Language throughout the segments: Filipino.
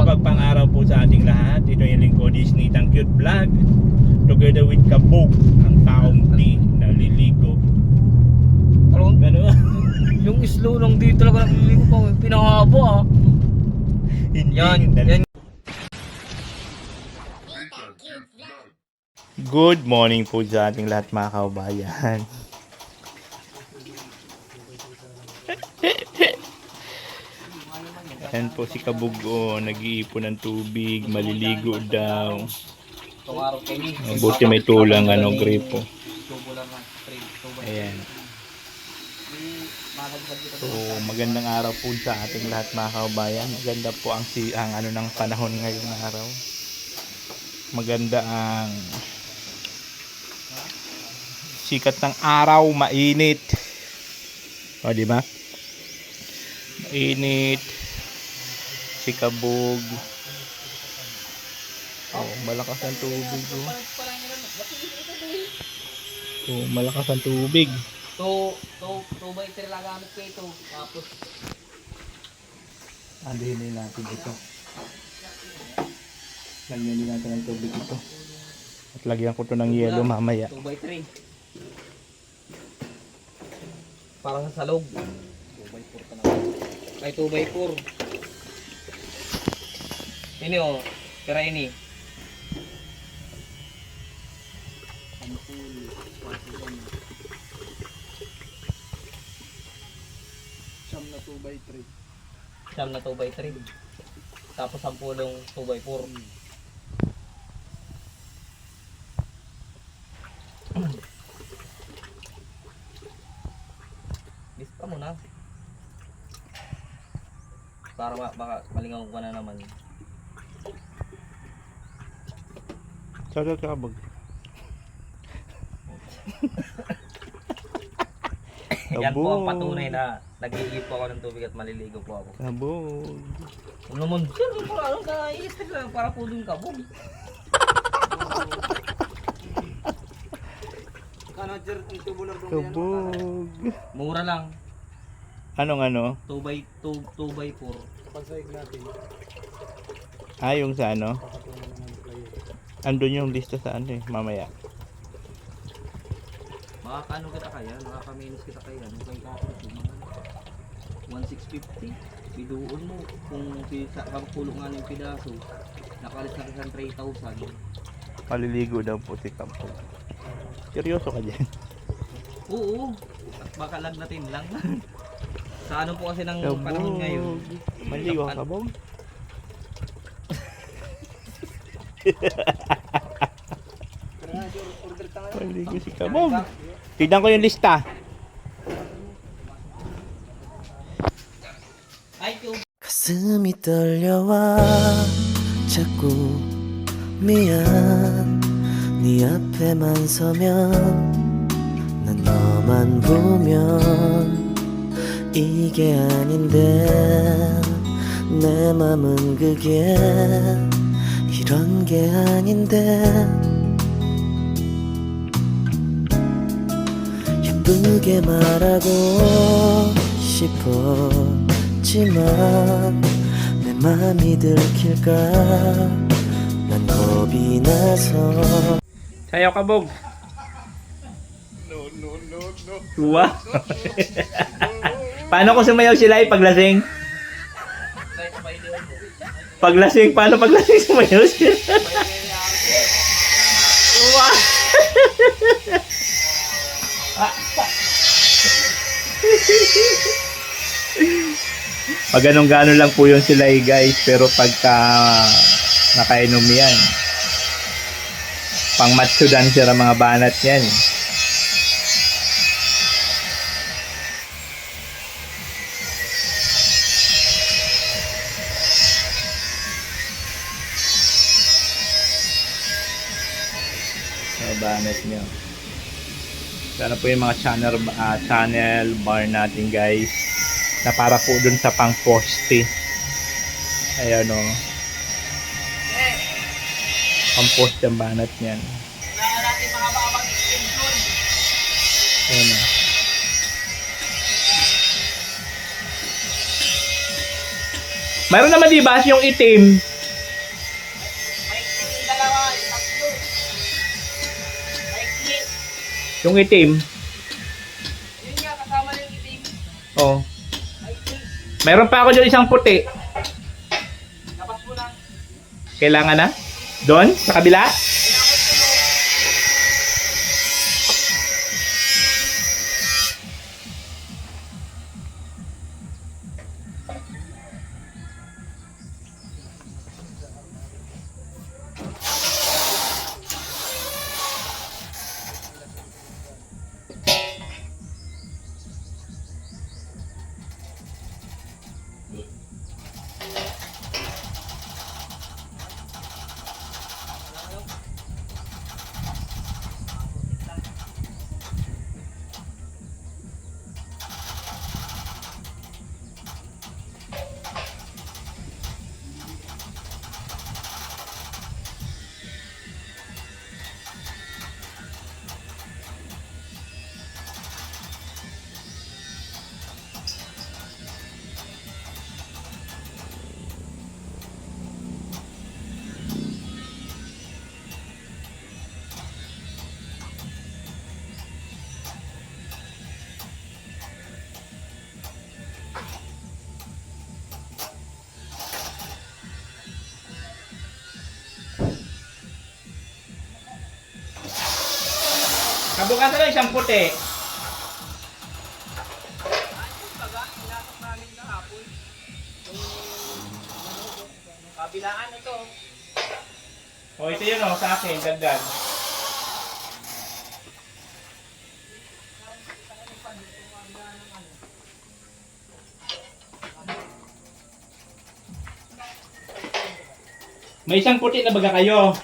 mapagpang-araw po sa ating lahat. Ito yung lingkod is Nitang Cute Vlog. Together with Kabog, ang taong di naliligo. Gano'n? Yung slow lang dito talaga nagliligo ko. Pinahaba ah. Yan. Good morning po sa ating lahat mga kaubayan. Ayan po si Kabugo, nag-iipon ng tubig, maliligo daw. Buti may tulang gripo. Ayan. So magandang araw po sa ating lahat mga kaubayan. Maganda po ang ng panahon ngayong araw. Maganda ang sikat ng araw, mainit. O, di ba? Mainit. Si Kabog. Oh, malakas ang tubig. Oh, malakas ang tubig. 2x3 lang gamit ko ito. Tapos andihin natin ito. Lagyan din natin ng tubig ito. At lagyan ko ito ng yelo mamaya. 2x3. Parang sa salog. 2x4 pa naman. Ay 2x4. Ini oh, kira ini. Siyam na 2x3. Tapos 10 2x4. Lista mo na. Para baka malingaw ka na naman. Sada Kabog. Yan po ang patunay na nag-iip ako ng tubig at maliligo po ako. Kabog. Ano naman, sir, para anong ka-i-stick lang para po dun Kabog. Kabog. Mura lang. Anong 2x4. Pagsaig natin. Yung sa andun yung lista sa mamaya. Makakaano kita kaya? Makakaminis kita kaya? Nung kay kapit yung mga 1,650. Biduon mo. Kung sa pulo nga ng pidaso, nakalis na kisang 3,000. Maliligo daw po si Kabog. Seryoso ka dyan? Oo. At baka lagnatin lang. Sa ano po kasi ng panahon ngayon. Maligo ka, Kabog? Maligo si Kabog. Tignan ko yung lista. 가슴이 떨려와 자꾸 미안 네 앞에만 서면 난 너만 보면 이게 아닌데 내 맘은 그게 이런 게 아닌데 예쁘게 말하고 싶었지만 내 맘이 들킬까 난 겁이 나서 Sayaw, Kabog. Wow. Paano ko sumayaw sila paglasing? Paglasing, paano paglasing sumayaw sila? Wow. Pag ganun-gano lang po yun sila guys, pero pagka nakainom yan, pang matsudan sila mga banat yan. Mga banat nyo. Sana po yung mga channel bar natin guys, na para po dun sa pang poste. Ayan o. Pang poste ang banat niyan. Ayan o. Mayroon naman di ba yung itim? Yung itim. Yun nga, kasama yung itim. Oh. Ay, itim. Meron pa ako dyan isang puti. Labas mo lang. Kailangan na? Doon? Sa kabila? Kabukasan lang isang puti. Kabilaan ito. O ito yun o, sa akin, dagdag. May isang puti na baga kayo.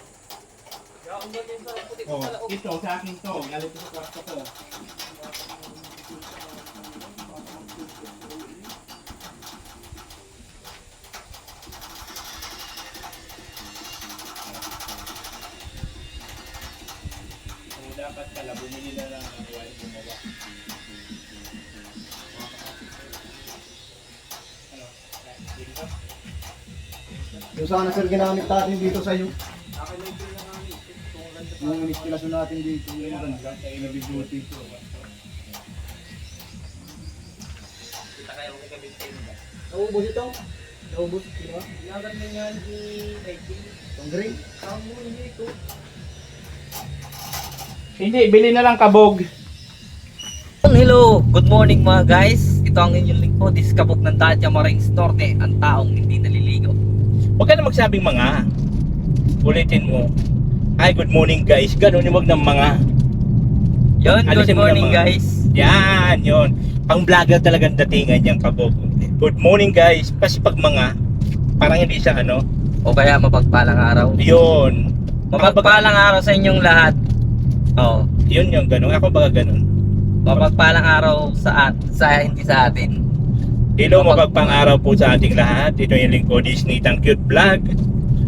Oh, ito sa akin to. Galing ko sa kwarto ko. So, dapat pala bumili na lang ang wire gumawa. Ano? Dito? Yung sana sir ginamit natin dito sa iyo. Yung instalasyon natin dito, yung ganda. Ay, nabibuti ko. Kita kayo kung ikabintin ba? Naubos ito? Naubos, di ba? Ilagan mo yan i-lighting. Yung green? Kamu hindi ito. Hindi, bili na lang kabog. Hello, good morning mga guys. Ito ang inyong lingkod, this kabog ng Dadya Marines Norte, ang taong hindi naliligo. Huwag ka na magsabing mga. Ulitin mo. Hi, good morning guys. Ganun yung wag ng mga. Yun, good Alisin mo na morning mga. guys. Yan, yun. Pang vlogger talagang datingan yung kabog. Good morning guys. Kasi pag mga, parang hindi siya ano. O kaya mapagpalang araw. Yun. Mapagpalang araw sa inyong lahat. Oh, Yun yung ganun. Ako baga ganun. mapagpalang araw sa hindi sa atin. Hello, mapagpang araw po sa ating lahat. Ito yung lingkod is Nathan Cute Vlog.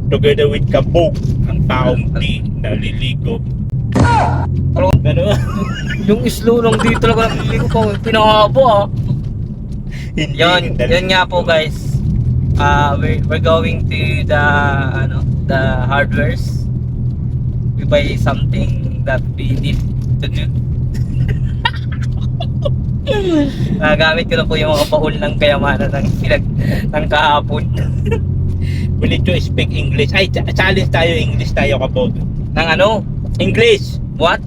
Together with Kabog, ang taong di naliligo. Ganun. Yung islulong dito talaga naliligo ko, pinahabo ah. Hindi Yun nga po guys. We're going to the hardwares. We buy something that we need to do. Gamit ko na po yung mga paul ng kayamanan ng kahapon. We need to speak English. Ay, challenge tayo, English tayo Kabog. Ng ano? English! What?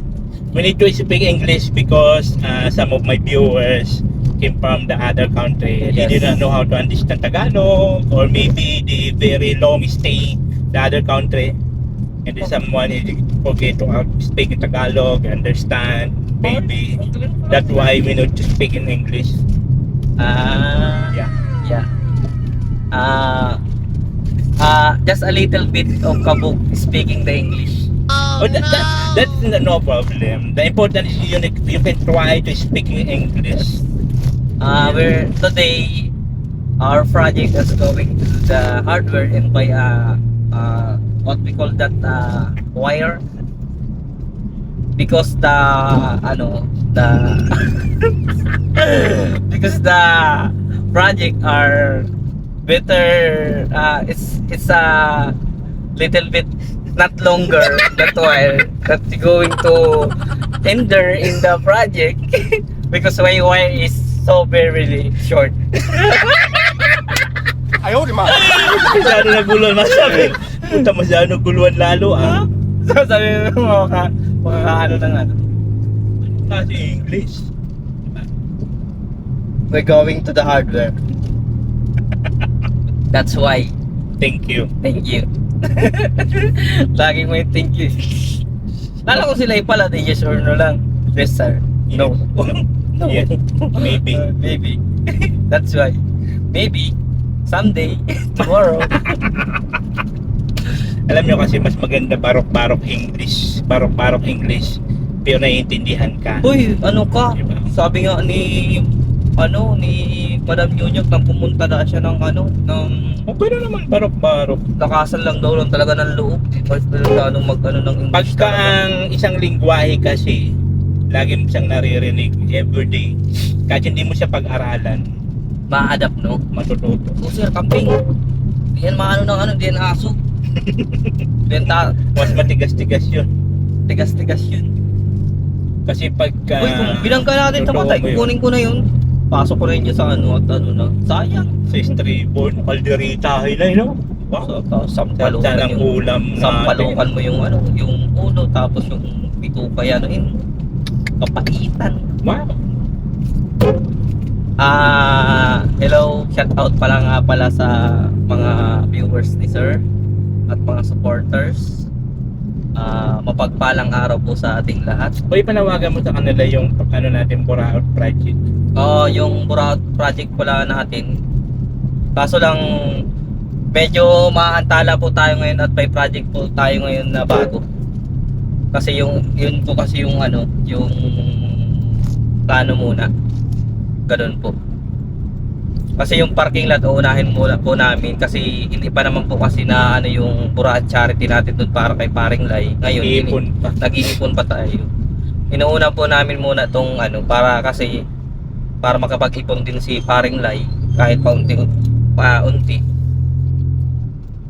We need to speak English because some of my viewers came from the other country. They Yes. did not know how to understand Tagalog, or maybe they very long stay the other country. And then someone forget to speak in Tagalog, understand, maybe. That's why we need to speak in English. Yeah. Yeah. Just a little bit of kabog speaking the English. Oh, that's no problem. The important is you can try to speak in English. We're today our project is going to the hardware and buy what we call that wire, because because the project are better, it's a little bit not longer that while that you're going to tender in the project because my wire is so very short. Masyado naguluhan. Masabi, punta masyado naguluhan lalo ah. So sabi mo makakaano ng ano. Kasi English. We're going to the hardware. That's why. Thank you. Thank you. Laging may thank you. Lala ko sila pala, they yes or no lang. Yes sir. No. No. Yes. Maybe. Maybe. That's why. Maybe. Someday. Tomorrow. Alam nyo kasi mas maganda barok-barok English. Barok-barok English. Pero naiintindihan ka. Uy, ano ka? Diba? Sabi nga ni Madam Nyunyok nang pumunta na siya ng Okay na naman barok-barok. lakasan lang daw lang talaga ng loob. Mas anong mag-ano ng English Pagka talaga. ang isang lingwahe kasi, lagi mo siyang naririnig everyday. Kahit hindi mo siya pag-aralan, Ma-adapt, no? matututo. Oh, sir, camping. Di yan maano ng ano, di yan aso. Di yan Mas matigas-tigas yun. tigas-tigas yun. Kasi pagka... Uy, kung bilangka natin totoo tamatay, mo yun. kukunin ko na yun. Pasok ko na yun dyan sa ano at ano na. Sayang. Sa Stribon, Calderita Highline, no? Wow. So, Ganda ng ulam sampalukan mo yung ano, yung ulo, tapos yung bituka yan, yung papaitan. Wow. Hello, shout out pala nga pala sa mga viewers ni Sir at mga supporters. Mapagpalang araw po sa ating lahat. O ipanawagan mo sa kanila yung ano natin, Buraot Project. Yung Buraot project pala natin. Kaso lang medyo maantala po tayo ngayon at may project po tayo ngayon na bago. Kasi yun po kasi yung ano, yung plano muna. Ganun po. Kasi yung parking lot uunahin muna po namin kasi hindi pa naman po kasi na ano yung Buraot charity natin doon para kay Paring Lai. Ngayon Iipon pa. nag-iipon pa tayo. Inuuna po namin muna tong ano para makapag-ipon din si Paring Lai kahit paunti.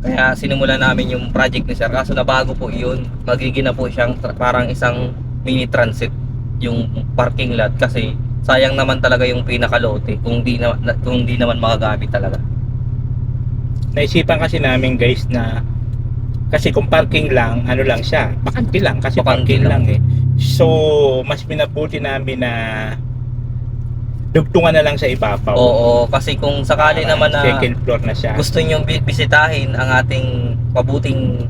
Kaya sinimula namin yung project ni Sir kaso nabago po yun. Magiging na po siyang parang isang mini transit yung parking lot kasi sayang naman talaga yung pinakalote kung di naman magagamit talaga. Naisipan kasi namin guys na kasi kung parking lang, ano lang siya, bakante lang kasi Bakante parking lang. lang eh. So, mas pinabuti namin na dugtungan na lang sa ibabaw. Oo, kasi kung sakali naman na second floor na siya. gusto niyo bisitahin ang ating mabuting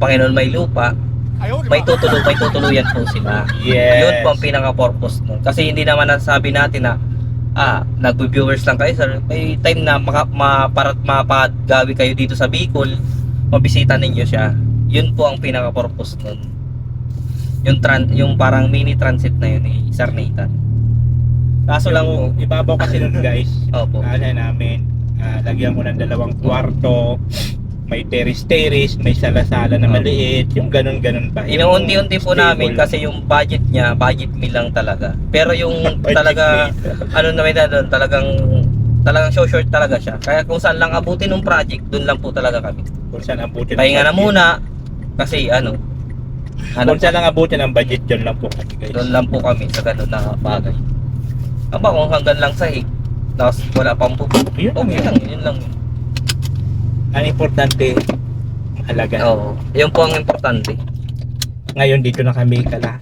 Panginoon may lupa, may tutuluyan po sila. Yes. Yun po ang pinaka-purpose nun. Kasi hindi naman nasabi natin na nagbe-viewers lang kayo sir. May time na mapagawi kayo dito sa Bicol, mabisita ninyo siya. Yun po ang pinaka-purpose nun. Yung parang mini transit na yun ni Sir Nathan. Kaso lang po, Yung ibabaw kasi nun guys, opo. ano namin, lagyan mo ng 2 kwarto, may terrace, may sala-sala na maliit, yung ganun-ganun pa. Inuunti-unti po Stable. namin kasi yung budget niya, budget meal lang talaga. Pero yung Budget talaga, meal. ano naman doon, talagang short talaga siya. Kaya kung saan lang abutin ng project, doon lang po talaga kami. Kung saan abutin Pahinga na budget. muna, kasi Kung saan lang abutin ang budget, yun lang po kasi guys. doon lang po kami sa ganun na bagay. Aba kung hanggang lang sahig, tapos wala pang po. Yun lang Okay yun. lang, yun lang. Ang importante, mahalaga. Oo, yun po ang importante. Ngayon dito na kami kala.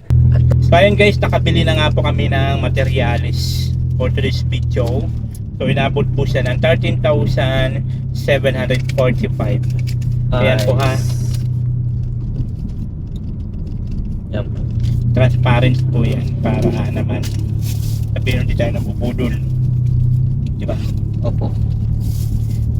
So ayun guys, nakabili na nga po kami ng materials for today's video. So inabot po siya ng 13,745. Ayan po ha. Yan po. Transparent po yan para naman sabihin hindi tayo nabubudol. Diba? Opo.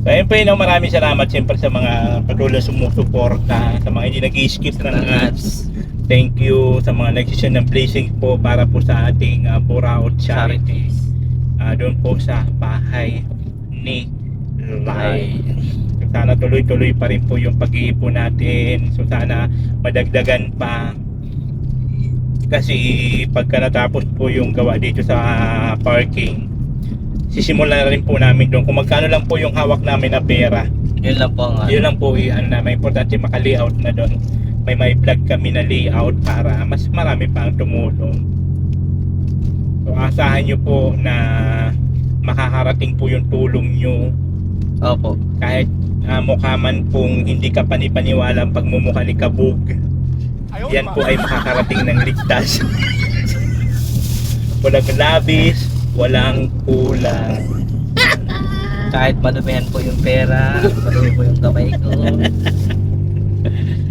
So ayun po yun, maraming salamat siyempre sa mga patuloy sumusuporta, sa mga hindi nag-skip ng ads. Thank you sa mga nagsisend ng blessing po para po sa ating Buraot Charity. Doon po sa bahay ni Lai. So, sana tuloy-tuloy pa rin po yung pag-iipon natin. So sana madagdagan pa. Kasi pagka natapos po yung gawa dito sa parking, sisimulan na rin po namin doon kung magkano lang po yung hawak namin na pera. Yun lang po ang Yun lang po, ano namin, importante maka-layout na doon. may vlog kami na layout para mas marami pang tumulong. So asahan nyo po na makakarating po yung tulong nyo Opo. kahit mukha man pong hindi ka panipaniwala ang pagmumukha ni Kabog. Yan po ay makakarating ng ligtas. Walang labis, walang kulang. Kahit madumihan po yung pera, madumi po yung kamay ko,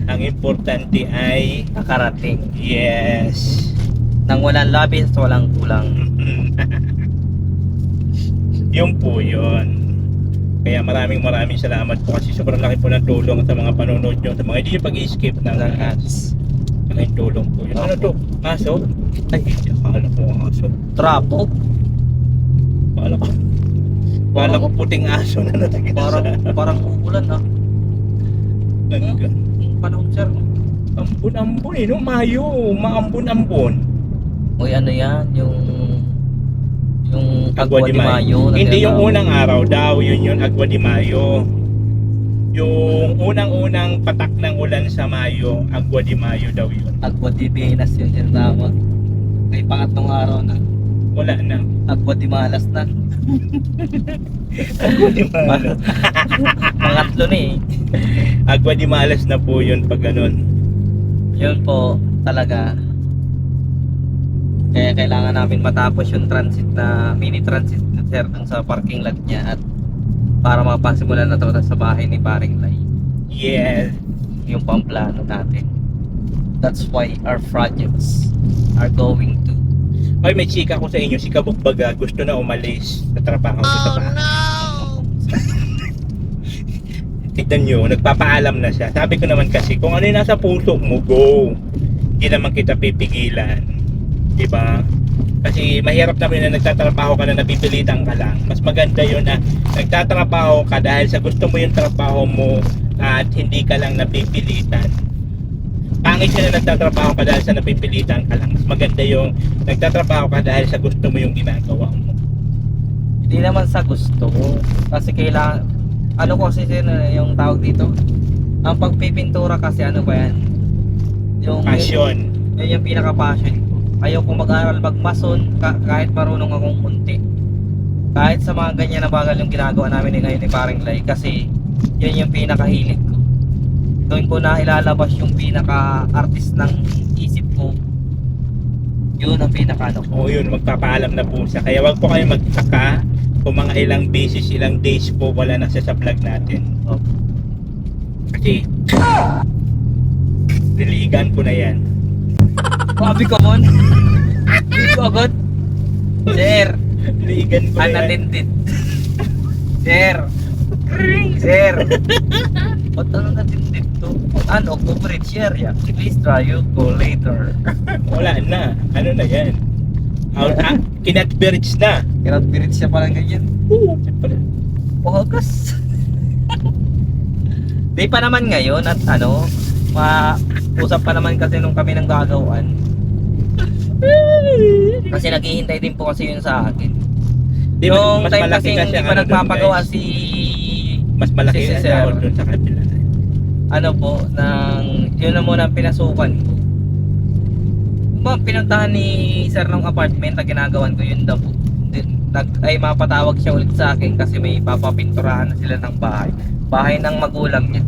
Ang importante ay nakarating. yes. Nang walang labis, walang kulang. Yun po yun. Kaya maraming salamat po kasi sobrang laki po ng tulong sa mga panonood nyo, sa mga hindi nyo pag-i-skip ng Ng ads. ads. Malaking tulong po yun. Ano to? Aso? Ay, hindi. Akala ko ang aso. Trapo. Akala ko puting aso na natagin Parang uulan ah. Talaga. Panahon sir. Ambon-ambon eh, no? Mayo. Maambon-ambon. Uy, ano yan? Yung Agua de Mayo. na Hindi yung tinatawag. unang araw daw. Yun Agua de Mayo. Yung unang-unang patak ng ulan sa Mayo, Agua de Mayo daw yun. Agua de Venas yun yung tawag. May pangatlong araw na. Wala na. Agua de Malas na. Agua de Mayo. Pangatlo na eh. Agua de Malas na po yun pag ganun. Yun po talaga. Kaya kailangan namin matapos yung transit na mini transit na sir dun sa parking lot niya at para mapasimulan na ito sa bahay ni Paring Lai. Yes. Yung pamplano natin. That's why our projects are going to. Ay, may chika ko sa inyo. Si Kabog Baga gusto na umalis sa trabaho ko sa bahay. Tignan nyo, nagpapaalam na siya. Sabi ko naman kasi, kung ano yung nasa puso mo, go. Hindi naman kita pipigilan. Diba? Kasi mahirap naman na nagtatrabaho ka na napipilitan ka lang. Mas maganda yun na nagtatrabaho ka dahil sa gusto mo yung trabaho mo at hindi ka lang napipilitan. Pangit yun na nagtatrabaho ka dahil sa napipilitan ka lang. Mas maganda yung nagtatrabaho ka dahil sa gusto mo yung ginagawa mo. Hindi naman sa gusto. Kasi kailangan, ano ko kasi yung tawag dito? Ang pagpipintura kasi ano ba yan? Yung Passion. Yun yung pinaka-passion ko. Ayaw ko mag-aral magmason kahit marunong akong munti. Kahit sa mga ganyan na bagal yung ginagawa namin ngayon ni Paring Lai kasi yun yung pinaka-hilig ko. Doon ko na ilalabas yung pinaka-artist ng isip ko. Yun ang pinaka-ano ko. O yun, magpapaalam na po siya. Kaya wag po kayo magtaka kung mga ilang beses, ilang days po wala na siya sa vlog natin. Oh. Kasi niligan ko na yan. Sabi ko mon. Hindi ko agad. Sir, Niligan ko na yan. unattended. Sir. Sir. Ba't ano nattended to? Ano, coverage area. Please try you go later. Wala na. Ano na yan? Kinat-bridge na. Kinat-bridge siya parang ganyan. Oo, siyempre. Wagas. Di pa naman ngayon at ano, usap pa naman kasi nung kami nang gagawan. Kasi naghihintay din po kasi yun sa akin. Di ba, Yung mas time malaki kasi hindi ang pa ano dun, nagpapagawa guys. si Mas malaki si ang Sir. sahod dun sa kabila. ano po, yun na muna ang pinasukan ko. Pinuntahan ni Sir ng apartment na ginagawan ko yun daw po. Ay mapatawag siya ulit sa akin kasi may papapinturahan na sila ng bahay. Bahay ng magulang niya.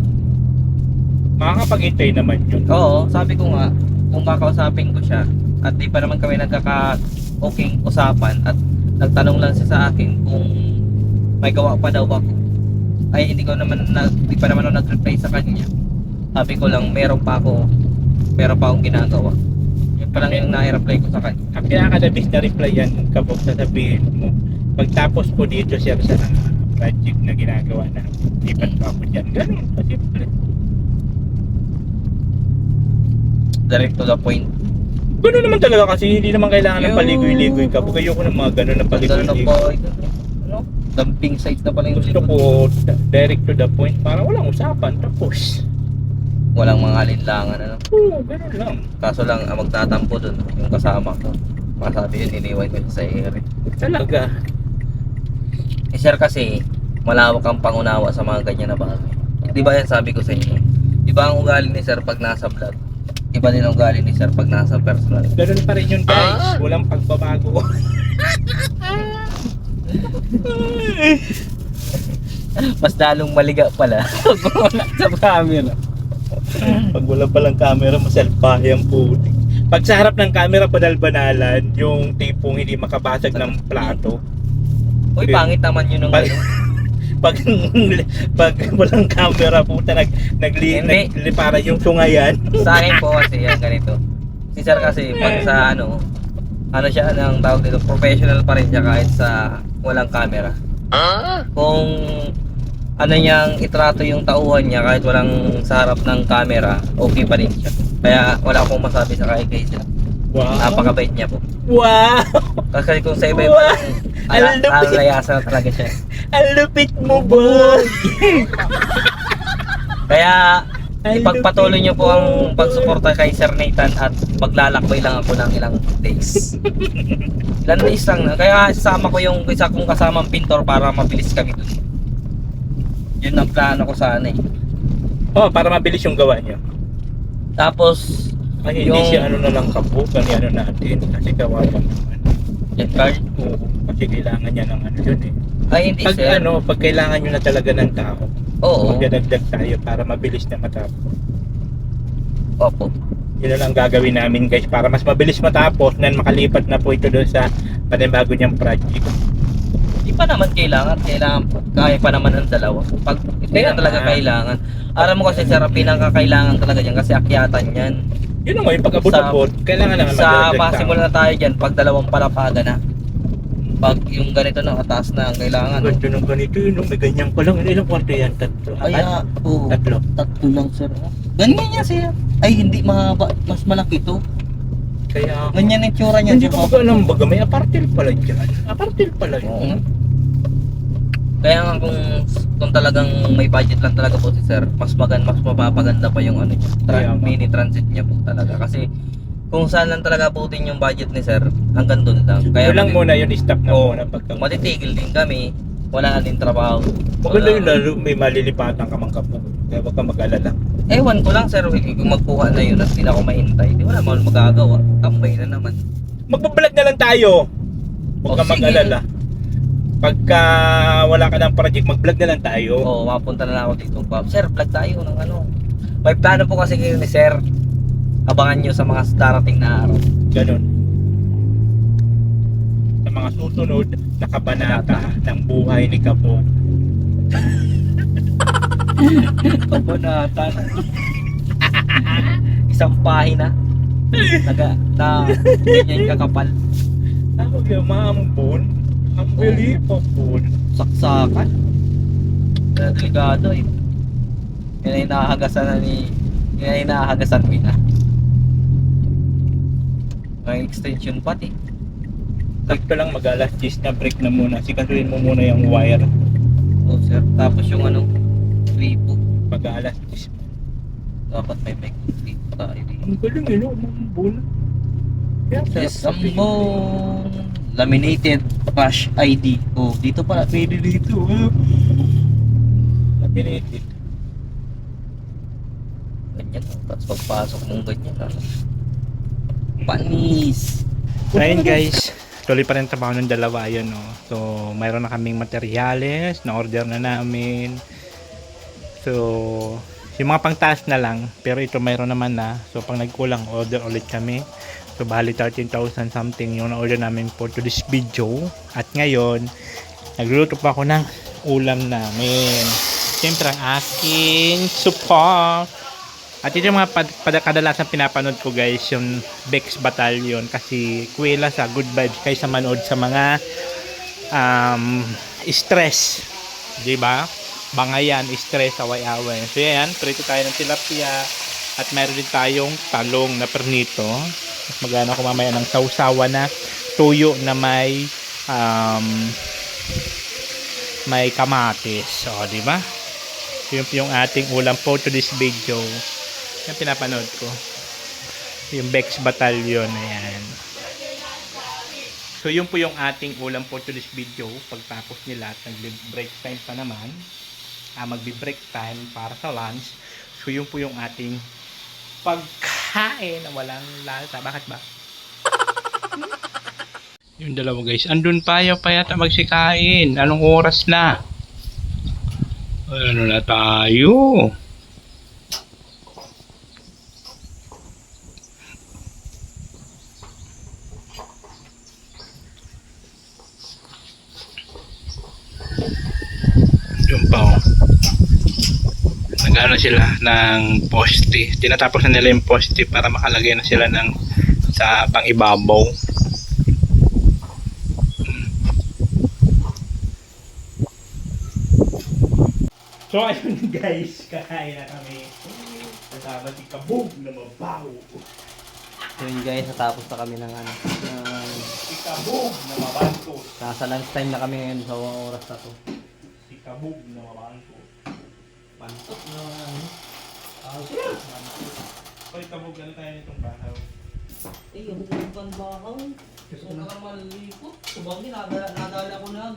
Makakapag-intay naman yun. Oo, sabi ko nga, kung kakausapin ko siya at di pa naman kami nagkaka-okay usapan at nagtanong lang siya sa akin kung may gawa pa daw ako. Ay hindi pa naman ako nag-reply sa kanya. Sabi ko lang meron pa akong ginagawa. Yun pa lang yung na-reply ko sa kanya. Ang pinaka-labis na reply yan, Kabog, sasabihin mo, pagtapos ko dito sir sa project na ginagawa na, lipat pa ako dyan. Ganun, simple. Direct to the point. Ganun naman talaga kasi hindi naman kailangan ng Yung- paligoy-ligoy ka. Huwag ayoko ng mga ganun ng Ganda na paligoy-ligoy. po. Ano? Dumping site na pala yung Gusto ko direct to the point para walang usapan. Tapos, walang mga alinlangan ano. oo, ganun lang. Kaso lang ang magtatampo dun yung kasama ko. Masabi yun iniwan ko sa ere. Talaga. Eh sir kasi malawak ang pangunawa sa mga ganyan na bagay. Di ba yan sabi ko sa inyo? Iba ang ugali ni sir pag nasa vlog. Iba din ang ugali ni sir pag nasa personal. Ganun pa rin yun guys. Walang pagbabago. Mas lalong maliga pala. Pag wala sa camera. Pag wala palang camera, masalbahe ang puti. Pag sa harap ng camera, banal-banalan, yung tipong hindi makabasag ng plato. Uy, pangit naman yun ng Pag, pag, pag walang camera, puta, Hindi. para yung sungayan. Sa akin po kasi yan ganito. Si sir kasi pag sa ano siya ng tawag dito, professional pa rin siya kahit sa walang camera. Kung ano niyang itrato yung tauhan niya kahit walang sa harap ng camera, okay pa rin siya. Kaya wala akong masabi sa kay sir. Wow. Napakabait niya po. Wow! Kasi kung sa iba-iba Wow. alayasan na talaga siya. Ang lupit mo, boy! Kaya ipagpatuloy niyo po ang pagsuporta kay Sir Nathan at maglalakbay lang ako ng ilang days. Ilang days lang na. Kaya sasama ko yung isa kong kasamang pintor para mabilis kami dun. Yun ang plano ko sana eh. Oh, para mabilis yung gawa niyo. Tapos, Ay, hindi siya ano na lang kabukan, ano natin. Kasi gawa lang naman. jet card. Oo, kasi kailangan niya ng ano yun eh. Ay hindi Pag sir. pag kailangan nyo na talaga ng tao, Oo. magdadagdag tayo para mabilis na matapos. Opo. Yun na lang gagawin namin guys para mas mabilis matapos na makalipat na po ito doon sa panibago niyang project. Di pa naman kailangan kaya pa naman ang dalawa. Pag hindi Kaya na talaga nga. kailangan. Alam mo kasi sir, ang pinakakailangan talaga diyan kasi akyatan yan. Yun naman yung pag-abot-abot, kailangan naman Sa magdadagdag masimula na tayo dyan, pag dalawang palapaga na. Pag yung ganito na, ataas na ang kailangan. Ganito ng ganito yun, may ganyan pa lang. Ilang kwarto yan? Tatlo? Ay, Apat? oo. Tatlo? Tatlo lang sir. Ganyan niya siya. Ay, hindi mahaba. Mas malaki to. Kaya Ganyan ang tsura niya. hindi ko alam baga may apartil pala dyan. Apartil pala Oo. yun. Kaya nga kung talagang may budget lang talaga po si sir, mas mapapaganda pa yung ano niya, Kaya nga. mini transit niya po talaga. Kasi kung saan lang talaga abutin yung budget ni sir, hanggang doon lang. Kaya Yun lang muna yun, stop na Oo. muna pagka. matitigil din kami, wala na din trabaho. Maganda Wala. yun lalo may malilipatan ka mang kapo. Kaya huwag kang mag-alala. Ewan ko lang sir, kung magkuha na yun at hindi na ako mahintay, di wala mo magagawa, tambay na naman. Magbablog na lang tayo. Huwag O, kang sige. mag-alala. Pagka wala ka ng project, mag-vlog na lang tayo. Oo, mapunta na lang ako dito. Sir, vlog tayo ng ano. May plano po kasi kayo ni sir. Abangan nyo sa mga darating na araw. Ganun. Sa mga susunod na kabanata ng buhay ni Kapo. Kabanata na. Isang pahina. Na ganyan kakapal. Tawag yung maambon. Unbelievable. Saksakan. Delikado eh. Yan ay nakahagasan na ni... Yan ay nakahagasan mo na. May extension pati. Sakto lang mag-alas 10 na break na muna. Sikasuin mo muna yung wire. Oh sir. Tapos yung ano, gripo. Mag-alas 10. Dapat may gripo tayo dito. Ang galing yun, umambon. Yes, ambong laminated cash ID. Oh, dito pala pwede dito. Laminated. Ganyan. Tapos pagpasok mong ganyan. Ano? Panis. Ayun guys, tuloy pa rin trabaho ng dalawa yun, no? So, mayroon na kaming materyales, na-order na namin. So, yung mga pangtaas na lang, pero ito mayroon naman na. So, pang nagkulang, order ulit kami. So, bali 13,000 something yung na-order namin for today's video. At ngayon, nagluluto pa ako ng ulam namin. Siyempre, ang aking support. At ito yung mga kadalasan pinapanood ko guys, yung Bex Battalion. Kasi kuwela sa good vibes kaysa manood sa mga stress. Diba? Bangayan, stress, away-away. So yan, prito tayo ng tilapia. At meron din tayong talong na pernito. Mas magana ko mamaya ng sausawa na tuyo na may kamatis. O, diba? Yun yung ating ulam for today's video. Yung pinapanood ko. Yung Bex Battalion. Ayan. So, yun po yung ating ulam for today's video. Pagtapos nila at nag-break time pa naman. Magbe-break time para sa lunch. So yun po yung ating pagkain na walang lasa. Bakit ba? Yung dalawa guys, andun pa yata magsikain. Anong oras na? Ano na tayo? Yun pa oh. Nag-ano sila ng poste. Tinatapos na nila yung poste para makalagay na sila ng sa pang-ibabaw. So ayun guys, kakain na kami. Kasama si Kabog na mabaw. So yun guys, natapos na kami ng ano. Si Kabog na mabanto. Nasa lunch time na kami ngayon sa oras na to. Si Kabog na mabanto. Pantok na ano. Hoy Kabog, ano tayo nitong bahaw? Eh, yung bukan bakaw. Gusto ko na malipot. Subang din, nadala ko na.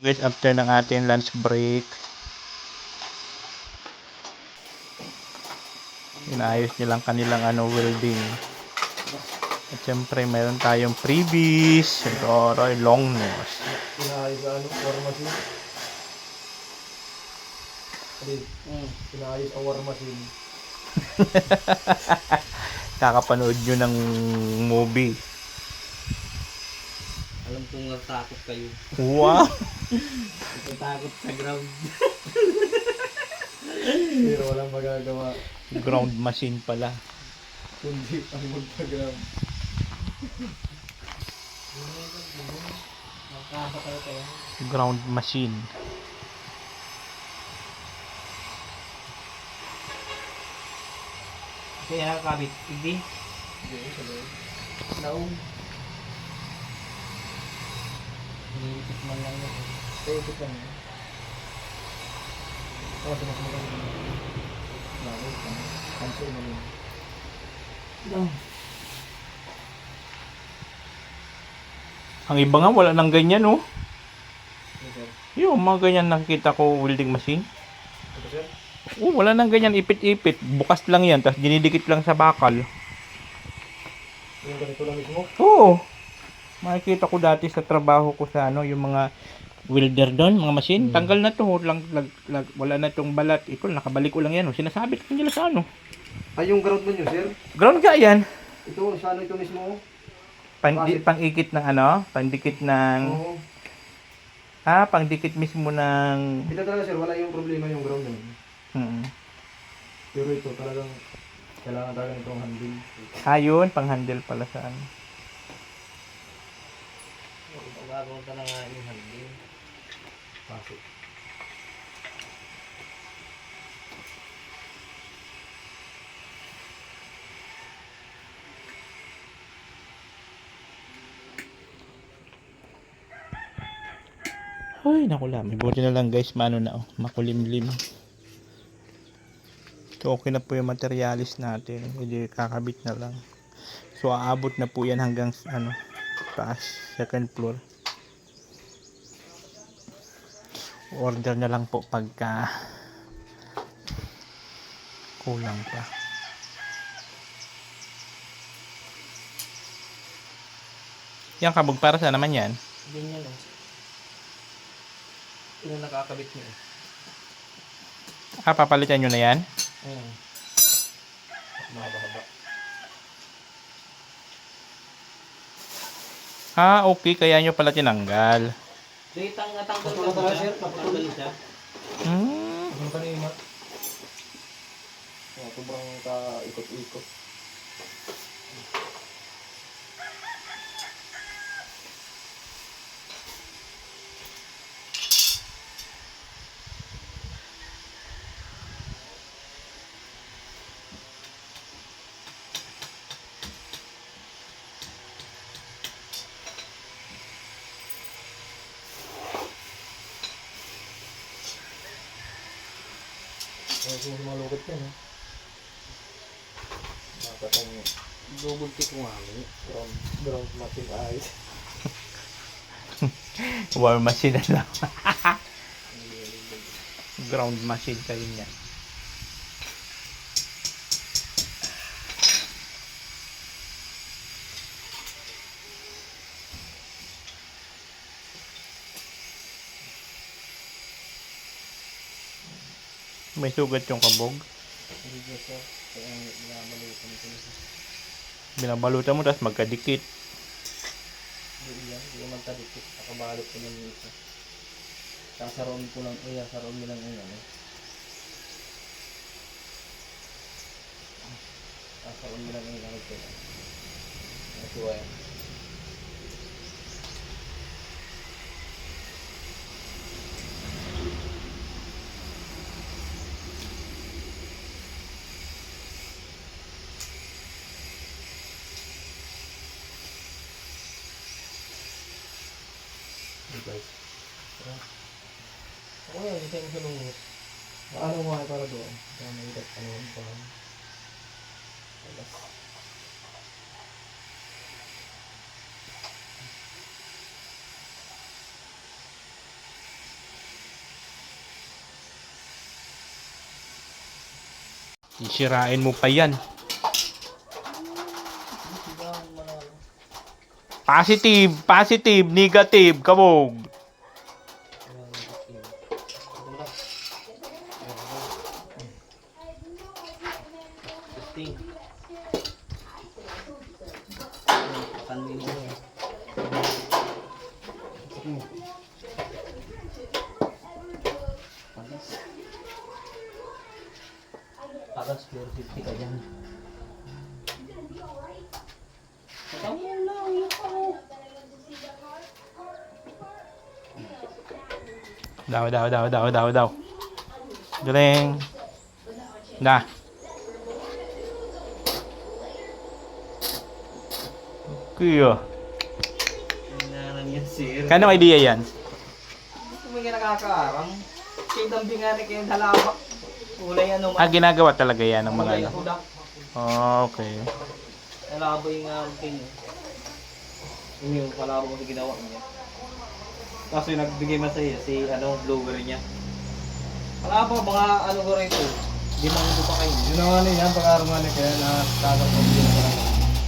Guys, after ng ating lunch break, inayos nilang kanilang welding. At syempre, mayroon tayong freebies. Ito, long nose. Pinayos sa war machine. Pinayos ang war machine. Kakapanood nyo ng movie. Alam kong natakot kayo. Wow! Natakot sa ground. Pero walang magagawa. Ground machine pala. Kundi ang magpagram. Ground machine. Kaya kabit, hindi. Naong. Nilipit man lang yun. Kaya ito pa niya. Tapos mas maganda. Naong. Cancel na yun. Ang iba nga, wala nang ganyan, oh. Sir. Yung mga ganyan nakikita ko welding machine. Ito sir? Oh, wala nang ganyan, ipit-ipit. Bukas lang yan, tapos dinidikit lang sa bakal. Yung ganito lang mismo? Oo. Makikita ko dati sa trabaho ko sa yung mga welder doon, mga machine. Tanggal na to, wala na tong balat. Ito, nakabalik ko lang yan. Oh. Sinasabit ko nila sa Ay, yung ground mo nyo sir? ground ga yan. Ito, sa ito mismo? Pang-ikit ng pangdikit ng, Oo. pangdikit mismo ng, Ito talaga sir, wala yung problema yung ground nyo. Pero ito talagang kailangan talaga itong handle. Yun, pang-handle pala sa Pagkakaroon ka na nga yung handling. Pasok. Ay, naku lang. Buti na lang guys, maano na oh, makulimlim. So, okay na po yung materialis natin. Hindi kakabit na lang. So, aabot na po yan hanggang ano, taas, second floor. Order na lang po pagka kulang pa. Yan kabog, para sa naman yan? Ganyan oh. Yung nakakabit niyo eh. Papalitan nyo na yan? Mahaba-haba. Okay, kaya nyo pala tinanggal. Dito ang natanggal ko siya. Natanggal siya. Ang kanina. Sobrang ka-ikot-ikot. Kung malukot yan, ha? Dapat ang Double tick ko nga. ground machine eyes. War machine na lang. Ground machine kayo niya. May sugat yung kabog. Hindi ko siya. Kaya binabalutan ko siya. Binabalutan mo tapos magkadikit. Hindi yan. Hindi ko magkadikit. Nakabalot ko lang yung isa. Sasaroon ko lang. Sasaroon mo lang yung ano. Sasaroon mo lang yung ano ko. Nasuwa yan. Guys. Ako yan, isa yung salungos. Ano mo ay para doon? Kaya may ikat, ano yung parang. Alas. Isirain mo pa yan. Positive, positive, negative, kabog. Paras pure 50 ka dyan. Daw. Galing. Na. Kuya. Tingnan yan sir. Kanong idea yan? Ito may nakakaarang. Kaya dambingan kayo halawak. Kulay ano Ginagawa talaga yan ng mga kulay ano. kudak. Okay. Nalabo yung ting. Yung palabo ko sa ginawa niya. Kaso yung nagbigay masaya si ano blower niya. Wala pa mga ano ko rin ito. Di mangdo pa kayo. Yun ang ano yan, pag-araw nga kaya nakakasok ko din sa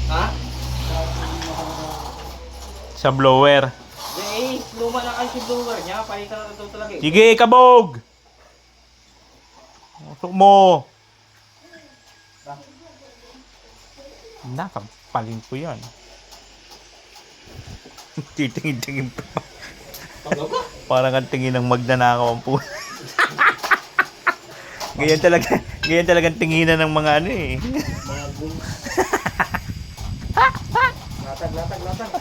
Ha? Sa blower. Eh, luma na kasi si blower niya. Palitan na ito talaga eh. Sige, kabog! Usok mo! Nakapaling ko yan. Titingin-tingin pa. Parang ang tingin ng magnanakaw ang po. Ganyan talagang tinginan ng mga ano eh. Mga gun. Latag.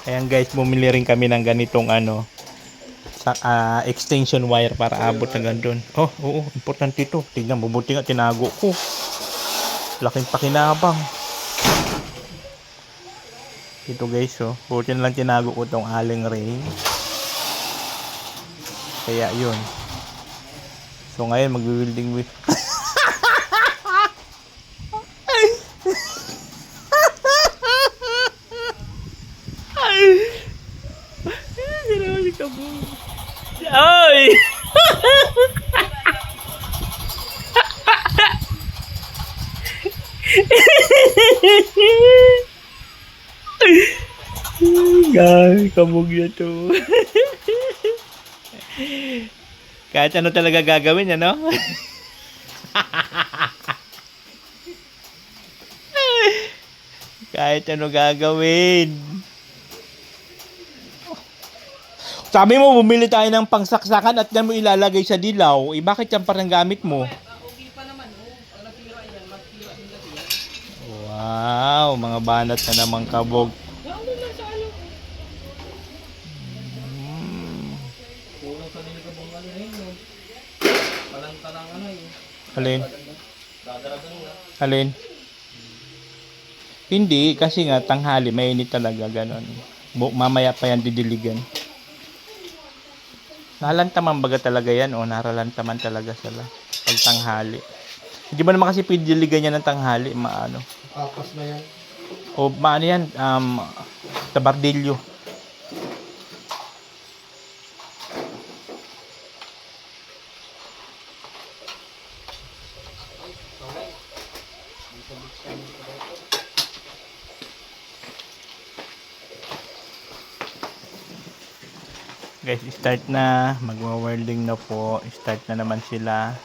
Ayan guys, bumili rin kami ng ganitong ano, extension wire para abot hanggang doon. Oh, oo, importante ito. Tingnan, mabuti nga tinago ko. Laking pakinabang. Ito guys, oh. Buti na lang tinago ko tong Aling Ray. Kaya yun. So ngayon mag-welding with Ay! Gay, kabog na to. Kahit ano talaga gagawin, ano? Kahit ano gagawin. Sabi mo, bumili tayo ng pangsaksakan at yan mo ilalagay sa dilaw. Eh, bakit yan parang gamit mo? Okay pa naman, oh. Ang natira yan, matira din kasi yan. Wow, mga banat na namang kabog. Ano lang sa ano? Kulang sa nila kabong ano na yun. Palanta lang ano yun. Alin? Dadaragan na. Alin? Hindi, kasi nga tanghali, mainit talaga, ganon. Mamaya pa yan didiligan. Nalantaman baga talaga yan, o naralantaman talaga sila pag tanghali. Hindi mo naman kasi pwede diligan yan ng tanghali, maano. Papas na yan. O maano yan, sa bardilyo. Guys, start na. Magwa-welding na po. Start na naman sila.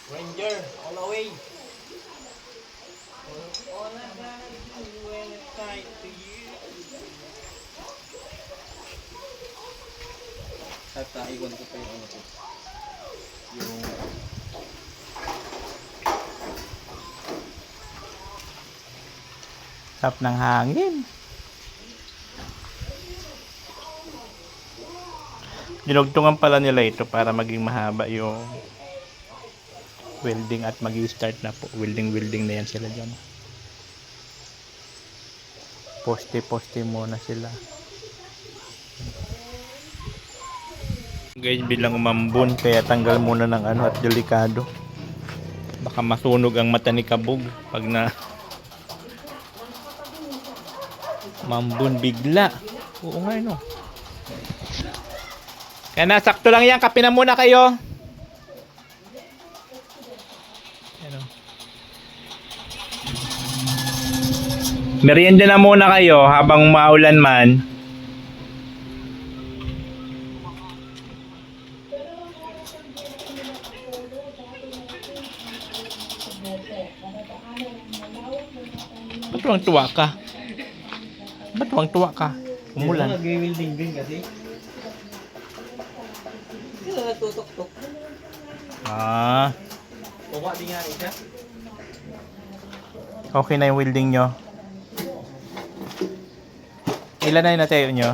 Ranger, all the way. At iwan ko pa yung ano ko. Yung Tap ng hangin. Dinugtungan pala nila ito para maging mahaba yung welding at mag-start na po. Welding na yan sila dyan. Poste muna sila. Guys, bilang umambon kaya tanggal muna ng ano at delikado. Baka masunog ang mata ni Kabog pag na mambon bigla. Oo nga no. Kaya na, sakto lang yan. Kape na muna kayo. Ano? Merienda na muna kayo habang maulan man. Ba't tuwang tuwa ka? Ba't tuwang tuwa ka? Umulan. nag-welding din kasi. Sino nagtutok-tok? Ah, Uwa din nga rin siya. okay na yung welding nyo. Ilan na yung natayo nyo?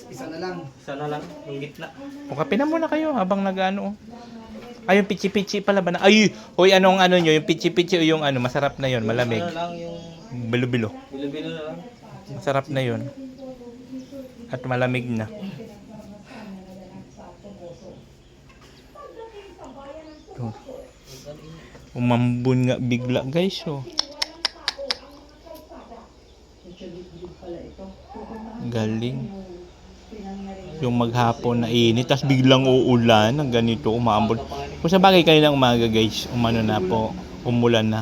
Isa na lang, yung gitna. O kape na muna kayo habang nag-ano. Ay, yung pichi-pichi pala ba na? Ay, hoy, anong ano nyo? Yung pichi-pichi o yung ano, masarap na yon, malamig. Ano lang yung Bilo-bilo. bilo-bilo na lang. Masarap na yon. At malamig na. Ito. Umambon nga bigla guys, oh. Galing. Yung maghapon na init, tas biglang uulan ng ganito, umambon. Kung sa bagay kanina umaga guys, umano na po, umulan na.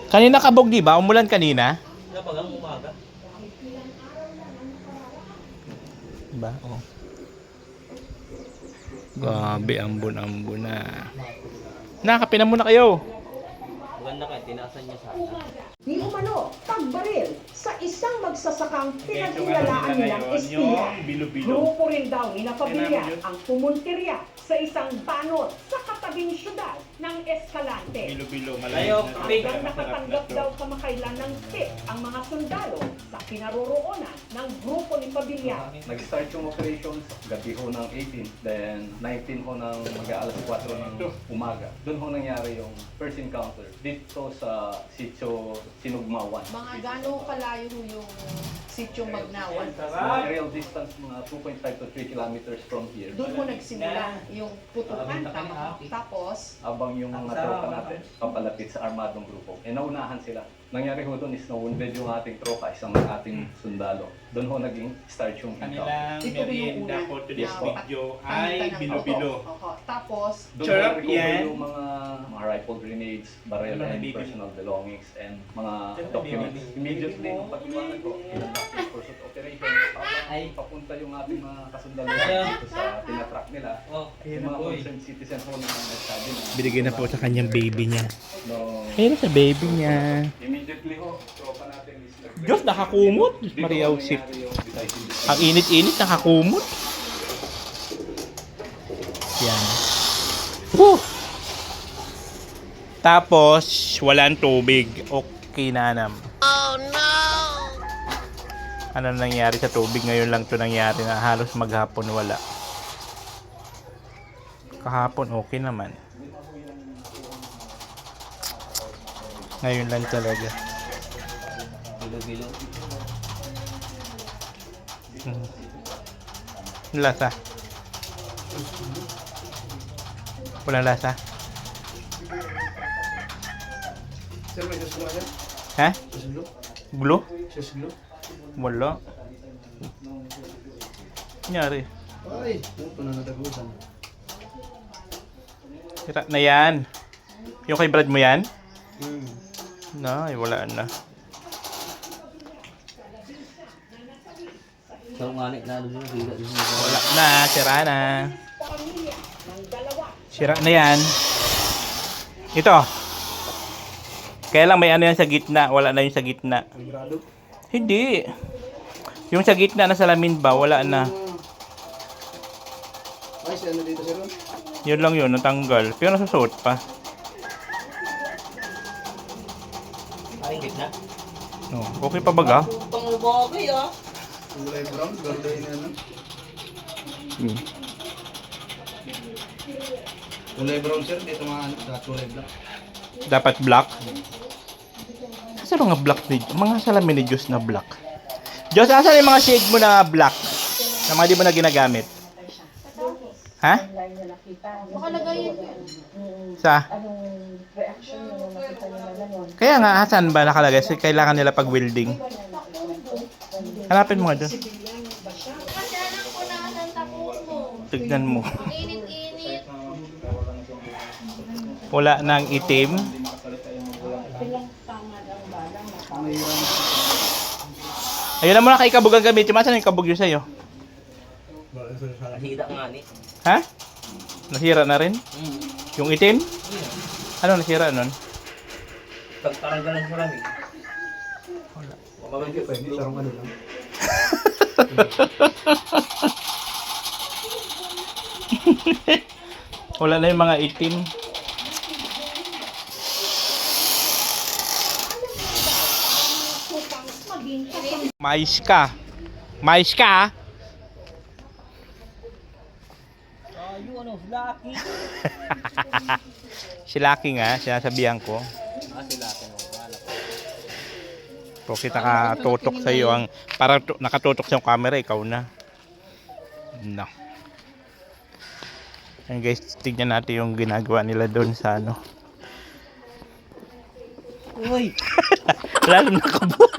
Kanina Kabog, di ba? Umulan kanina? Kapag ang umaga. Diba? Oh. Grabe, ambon-ambon na. Nakape na muna kayo. Maganda ka, tinaasan niya sana. Di umano, pagbaril sa isang magsasakang pinag-inalaan nilang Espiya. Grupo rin daw ni na pamilya ang pumuntirya sa isang banot sa tabing syudad ng Escalante. Bilo-bilo, Ayaw, Hanggang nakatanggap daw kamakailan ng tip ang mga sundalo sa kinaroroonan ng grupo ni Padilla. Nag-start yung operations gabi ho ng 18, then 19 ho ng mag-aalas 4 ng umaga. Doon ho nangyari yung first encounter dito sa sitio Sinugmawan. Mga gano'ng kalayo yung sityo Magnawan? Mga aerial distance, mga 2.5 to 3 kilometers from here. Doon mo nagsimula yung putukan, tama? Tapos, Abang yung mga tropa natin papalapit sa armadong grupo. E naunahan sila. Nangyari ho doon is na-wounded yung ating tropa, isang ating sundalo. Doon ho naging start yung encounter. Kanilang ito yung merienda una for today's na video pamitan ay ng bilo-bilo. auto. Oho. Tapos, Doon Charap ho recover yan. yung mga rifle grenades, barrel Ano na, and baby? personal belongings, and mga Charap, documents. baby. Immediately, nung pag-iwanan ko, pinatake yung pursuit operation. Ay. Papunta yung ating mga kasundalo Ayun. dito sa tinatrack nila. Oh, Yung mga concerned citizen ho na nagsabi na Binigyan na po sa kanyang baby niya. no, Ayun sa baby niya. immediately ho, tropa natin is Diyos, nakakumot. Dito Maria ho Ausip. nangyari yung decisive Ang init-init, nakakumot. Yan. Woo! Tapos, walang tubig. Okay na nam. Oh no! Ano nangyari sa tubig? Ngayon lang to nangyari na halos maghapon wala. Kahapon okay naman. Ngayon lang talaga. bilo-bilo. Lasa. Walang lasa. Sir, may susulo ka, sir? Ha? Susulo? Gulo? Susulo? Wala. Nangyari. Ay, ito na natagusan. Sira na yan. Yung kay Brad mo yan? Hmm. Na, wala na. So, nganit na doon yung bila. Wala na, sira na. Pamilya ng dalawa. Sira na yan. Ito. Kaya lang may ano yan sa gitna. Wala na yung sa gitna. Sigurado? Hindi. Yung sa gitna na salamin ba, wala na. Ay, si ano dito, sir? Yun lang yun, natanggal. Pero nasusuot pa. Aling gitna? Oh, okay pa baga? Pang-bagay ah. Kulay brown, ganda yun ano. Hmm. Kulay brown, sir. Dito mga ano, sa kulay black. Dapat black. Kasi mga black ni mga salamin ni Diyos na black. Diyos, asan yung mga shade mo na black? Na mga di mo na ginagamit? Ha? makalagay yun. Sa? Kaya nga, asan ba nakalagay? Kasi kailangan nila pag welding. Hanapin mo nga doon. Kasi anak ko na ang tapos mo. Tignan mo. Init-init. Wala nang itim. Ayun na muna kay kabog ang gamit. Masan yung kabog yun sa'yo? Nasida nga ni. Ha? Nasira na rin? Hmm. Yung itim? Ano nasira nun? Pagtaranggalan sa rami. Wala. Pwede, sarong ano lang. Wala na yung mga itim. Mais ka. Mais ka. Ayo ano, laki. Si Lucky nga, sinasabihan ko. Sila ko. So kita nakatutok sa iyo ang parang nakatutok sa camera, ikaw na. No. Ayun guys, tignan natin yung ginagawa nila doon sa ano. Uy. Lalo nakabog.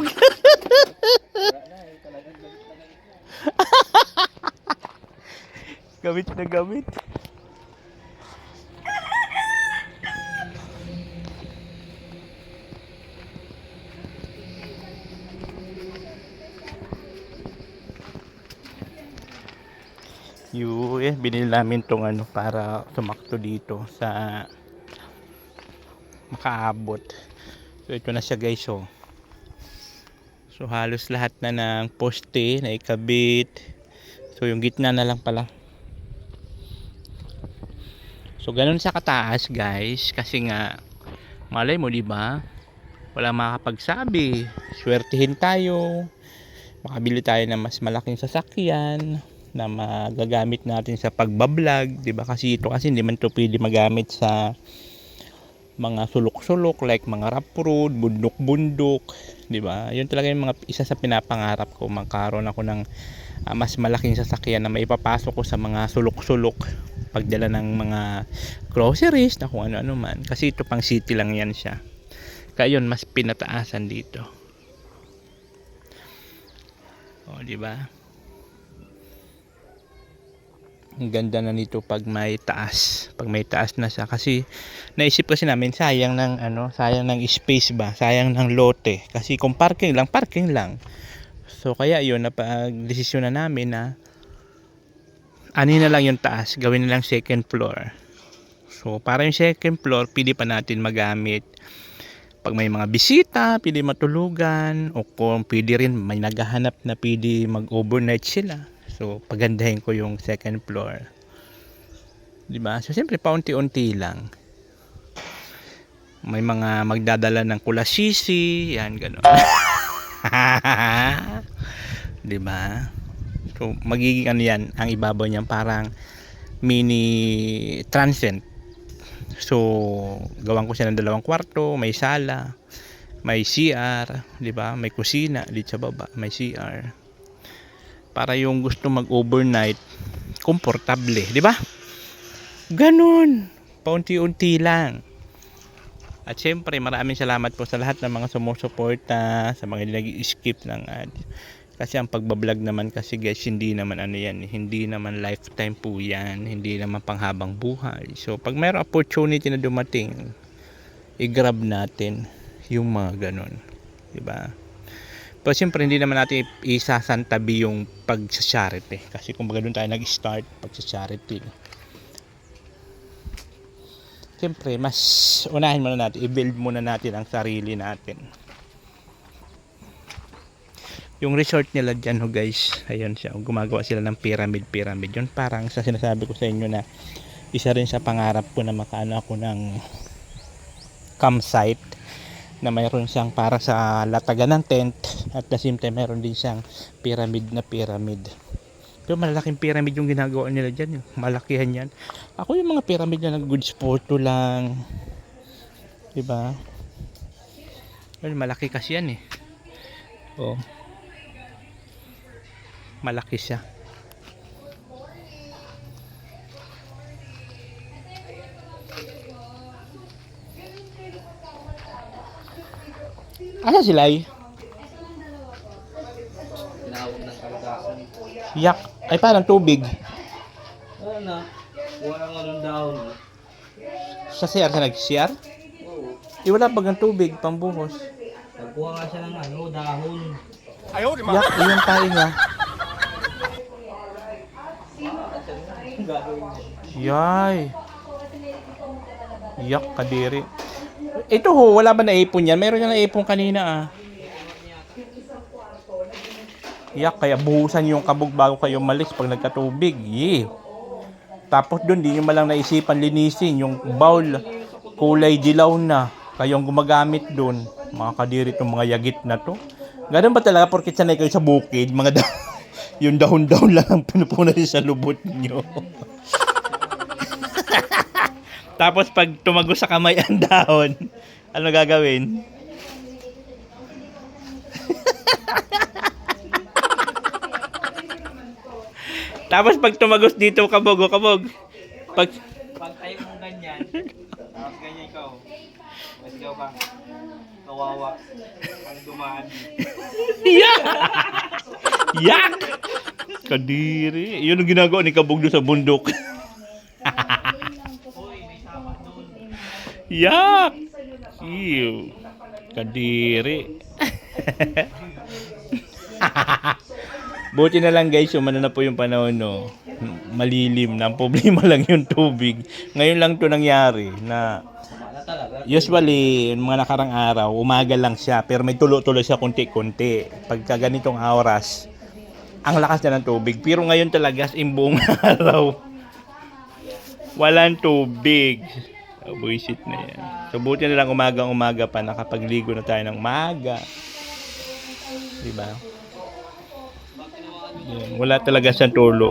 Gamit na gamit. Binili namin tong ano para sumakto dito sa makaabot. So ito na siya guys, oh. So halos lahat na ng poste na ikabit. So yung gitna na lang pala. So ganun sa kataas guys, kasi nga malay mo 'di ba? Wala makakapagsabi. Swertihin tayo. Makabili tayo ng mas malaking sasakyan na magagamit natin sa pagbablog, 'di ba? Kasi ito kasi hindi man 'to pwede magamit sa mga sulok-sulok like mga rough road, bundok-bundok, 'di ba? 'Yun talaga yung mga isa sa pinapangarap ko, magkaroon ako ng mas malaking sasakyan na maipapasok ko sa mga sulok-sulok, pagdala ng mga groceries na kung ano-ano man. Kasi ito pang city lang yan siya. Kaya yun, mas pinataasan dito. O, di ba? Ang ganda na nito pag may taas. Pag may taas na siya. Kasi naisip kasi namin sayang ng sayang ng space ba? Sayang ng lote. Kasi kung parking lang. So kaya yun, napag-desisyon na namin na ani na lang yung taas, gawin na lang second floor. So para yung second floor, pili pa natin magamit pag may mga bisita, pili matulugan, o kung pili rin may naghahanap na pili mag-overnight sila. So pagandahin ko yung second floor. Diba? So siyempre paunti-unti lang. May mga magdadala ng kulasisi, yan gano'n. Diba? So magiging ano yan, ang ibabaw niyan parang mini transient. So gawan ko siya ng 2 kwarto, may sala, may CR, di ba? May kusina dito sa baba, may CR. Para yung gusto mag-overnight, komportable, di ba? Ganun. Paunti-unti lang. At syempre, maraming salamat po sa lahat ng mga sumusuporta, sa mga nag-skip ng ad. Kasi ang pagbablog naman kasi guys, hindi naman hindi naman lifetime po yan, hindi naman panghabang buhay. So pag mayroong opportunity na dumating, i-grab natin yung mga ganon, diba? Pero siyempre hindi naman natin isasantabi yung pag-charity, kasi kung baga doon tayo nag-start pag-charity. Siyempre mas unahin muna natin, i-build muna natin ang sarili natin. Yung resort nila dyan guys, ayun siya, gumagawa sila ng pyramid. Yun parang sa sinasabi ko sa inyo na isa rin sa pangarap ko na makaano ako ng campsite na mayroon siyang para sa latagan ng tent, at the same time mayroon din siyang pyramid. Pero malaking pyramid yung ginagawa nila dyan, malakihan yan. Ako yung mga pyramid na goods photo lang, diba? Malaki kasi yan oh, malaki siya. Asa sila Tinawag ng kalagasan. yak ay parang tubig Ano na? Walang anong dahon. sa CR sa nag-CR. Oo. Wala pag ng tubig pambuhos. Nagkuha nga siya ng dahon. Yak yung tayo niya. Yay. Yak kadiri. Ito wala ba naipon yan? Meron na naipon kanina Yak, kaya buhusan yung kabog bago kayo malis pag nagkatubig. Tapos doon, di nyo malang naisipan linisin yung bowl. Kulay dilaw na. Kayong gumagamit doon. Mga kadiri itong mga yagit na to. Ganun ba talaga porkit sanay kayo sa bukid? Mga yung dahon-dahon lang ang pinupunan sa lubot nyo. Tapos pag tumagos sa kamay ang dahon, ano gagawin? Tapos pag tumagos dito, kabog. Pag tayo mong ganyan, tapos ganyan ikaw. Mas ikaw ka. Kawawa. Ang dumaan. yak! Kadiri. Yun ang ginagawa ni Kabog doon sa bundok. Yak! Ew. Kadiri. Buti na lang guys, umano na po yung panahon, no? Malilim na. Ang problema lang yung tubig. Ngayon lang to nangyari na usually, mga nakarang araw, umaga lang siya, pero may tulo-tulo siya konti-konti. Pagka ganitong oras, ang lakas na ng tubig. Pero ngayon talaga, buong araw. Walang tubig. Buisit na yan. So, buti na lang umagang-umaga pa. Nakapagligo na tayo ng maga. Diba? Yan. Wala talaga siyang tulo.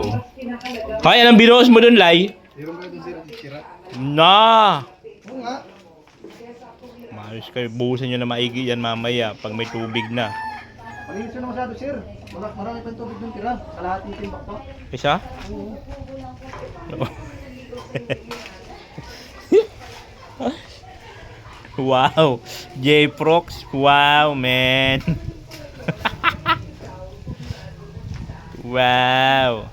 Kaya anong binuhos mo dun, Lai? Na! Maayos kayo. Buhusan nyo na maigi yan mamaya pag may tubig na. Malinis yun na masyado, sir. Marami pang tubig ng tira. Kalahating timbak pa. Isa? Wow. J-Prox. Wow, man. Wow.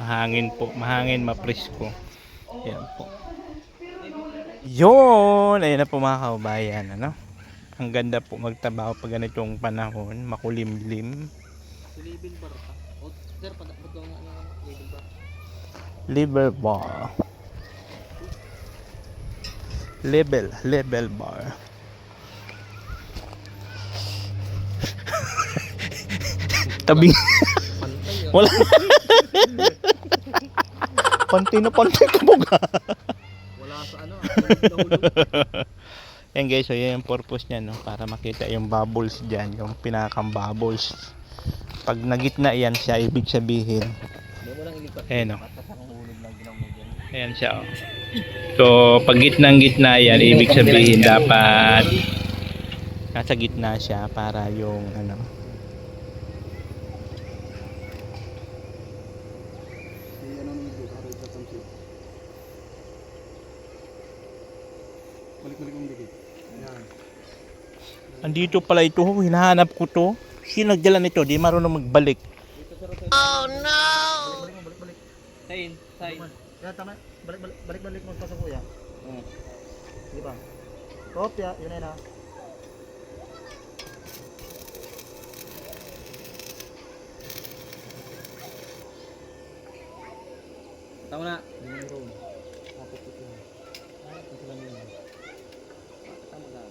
Mahangin po, mahangin, mapresko. Yan po. Yun! Ayun na po mga kaubayan, ano? Ang ganda po magtrabaho pag ganitong panahon, makulimlim. Label bar ka. O, sir, ba't yung label bar? Level bar. Level bar. Tabi. Wala. Pantay ka mo ga. Wala sa ano. Yan guys, so yan yung purpose niya, no? Para makita yung bubbles dyan, yung pinakang bubbles. Pag nagitna yan siya, ibig sabihin. Ayan, no? Ayan siya, oh. So, pag gitnang-gitna yan, ibig sabihin dapat nasa gitna siya para yung ano. Balik-balik mong dikit. Yan. Andito pala ito, hinahanap ko to. Sino nagdala nito? Di marunong magbalik. Sign. Yan, tama. Balik-balik mo pa sa kuya. Sige pa. Kopya, yun na yun ha. Tama na. Tama na.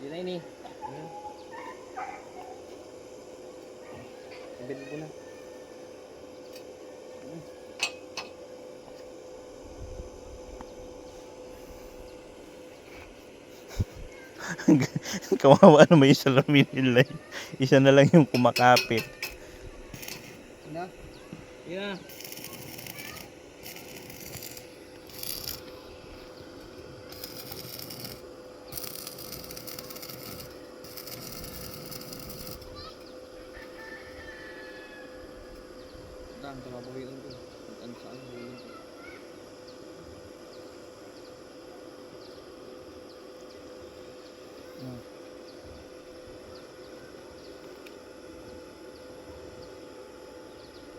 Yun na ini. Ibig ko na. Kawawa naman yung salamin nila. Isa na lang yung kumakapit. Na. Yeah. Dan trabaho yun ko. Ang saan yun ko.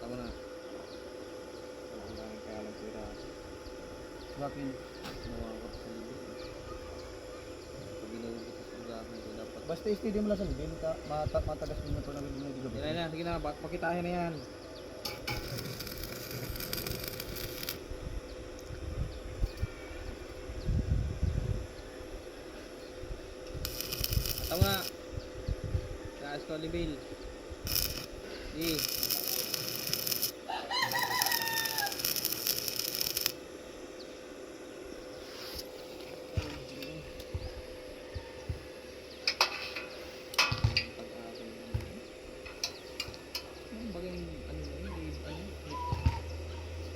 Tama na. Ang daming kaya lang sira. Bakit? Nawakap sa libid. Pag ginugod sa ugahan ko dapat. Basta steady mo lang sa libin, matagas mo na ito na libin na gigabi. Yan na, sige na, pakitahin na yan. Tama nga. Taas ko libil. Di.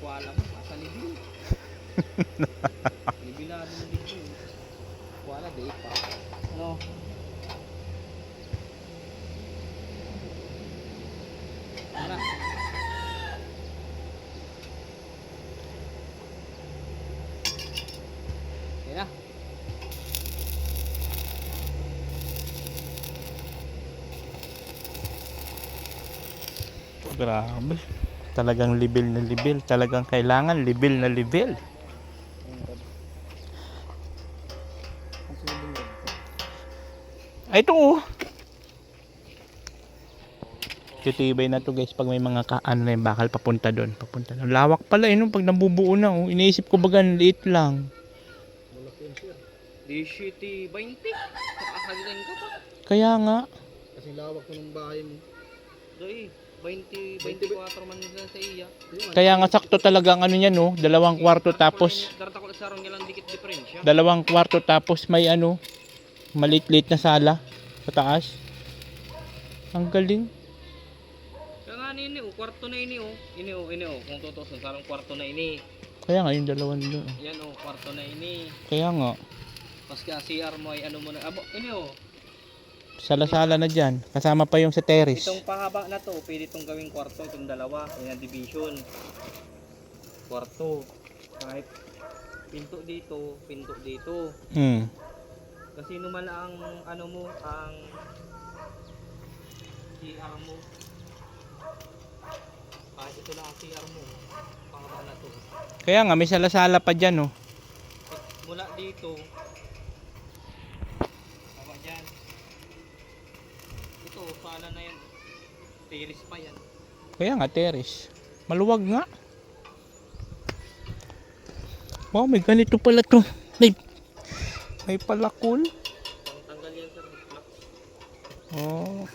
Kuala mo, asa libil. Libilan mo libil. Kuala, di pa. Ano? Tara. Yan na. Grabe. Talagang level na level. Talagang kailangan level na level. Ay, ito oh. Titibay na to guys pag may mga ano na yung bakal papunta doon. Lawak pala eh, no? Pag nabubuo na. Oh. Iniisip ko baga liit lang. Di shitty 20. Nakakagaling ka pa. Kaya nga. Kasi lawak ko ng bahay mo. Dahil 24 man nila sa iya. Kaya nga sakto talaga ang ano niya no. 2 kwarto tapos Darata ko sa ron nilang dikit diferensya. 2 kwarto tapos may ano. Maliit-liit na sala sa taas. Ang galing. Kaya nga ini kwarto na ini kung tutusin sarang kwarto na ini. Kaya nga yung 2 doon. Yan kwarto na ini. Kaya nga. Paski CR mo ay ano mo na. Abo, ini Sala-sala na dyan. Kasama pa yung sa terrace. Itong pahaba na to, pwede itong gawing kwarto, itong dalawa, yan ang division. Kwarto. Kahit pinto dito. Hmm. Kasi naman ang ano mo, ang CR mo. Kahit ito lang ang CR mo, pahaba na to. Kaya nga may sala-sala pa dyan oh. Mula dito, tama dyan. Ito, sala na yan. Terrace pa yan. Kaya nga terrace. Maluwag nga. Wow, may ganito pala to. May palakol. Tanggal yan sa block. Oh.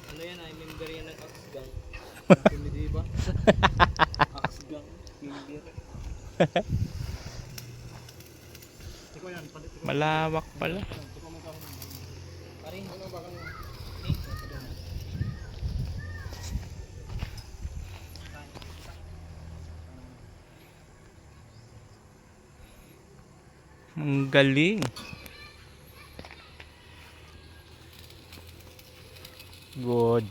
Ano yan ay member yan ng Axgang. Hindi ba? Axgang. Member. Malawak pala. Paring. Ano ba kang Ang galing. Good.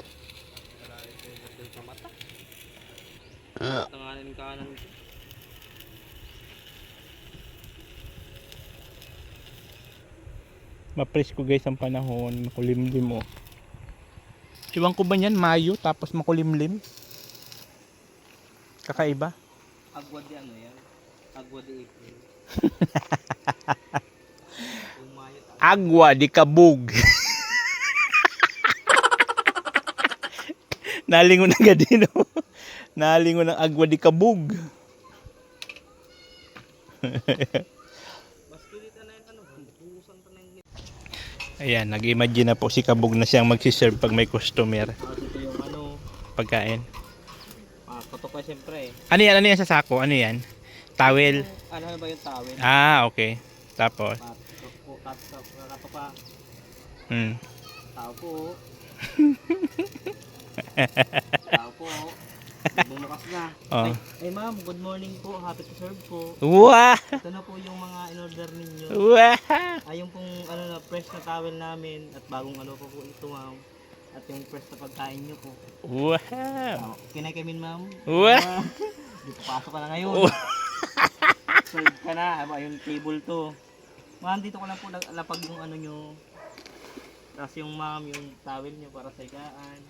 tanganin kanan ko. Mapresko guys ang panahon. Makulimlim oh. Iwan ko ba yan? Mayo tapos makulimlim? Kakaiba? Agwa di ano yan? Agwa di April. Umayot ako. Agwa di kabug. Nalingon agad din oh. Nalingon ng agwa di kabug. Mas kilita na yung ano, bukusan pa na yung Ayan, nag-imagine na po si Kabog na siyang magsiserve pag may customer. ito yung ano, Pagkain. patok pa siyempre eh. Ano yan? Ano yan sa sako? Ano yan? Towel? Ano ba yung tawin? Ah, okay. Tapos? Kato pa, Hmm. tao po. Tao po. Bumukas na. Oh. Ay ma'am, good morning po. Happy to serve po. Wow! Ito na po yung mga in-order ninyo. Wow! Ay yung pong ano na fresh na towel namin at bagong ano po po ito ma'am. At yung fresh na pagkain nyo po. Wow! Kinakamin ma'am. Wow! Dito pasok ka na ngayon. Serve ka na. Aba, yung table to. Ma'am, dito ko lang po lapag yung ano nyo. Tapos yung ma'am, yung towel nyo para sa higaan.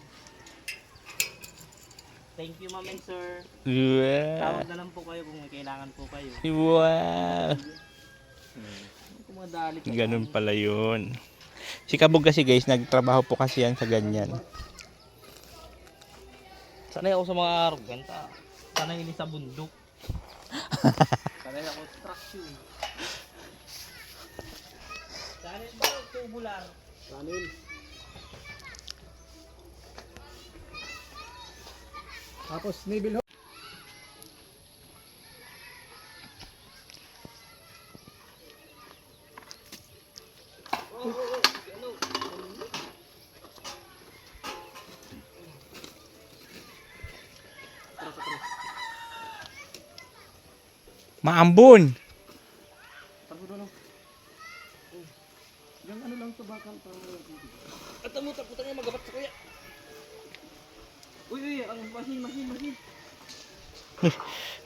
Thank you ma'am and sir. Wow! Tawag na lang po kayo kung may kailangan po kayo. Wow! Kung mga dalit. Ganun pala yun. Si Kabog kasi guys, nagtrabaho po kasi yan sa ganyan. Sanay ako sa mga aruganta. Sanay ini sa bundok. Sanay sa construction. Sanay ba tubular? Sanil. Tapos Naval Ho. Maambon! Yung ano lang to bakal para At mo putang nga magabat sa kuya. Uy, ang masin.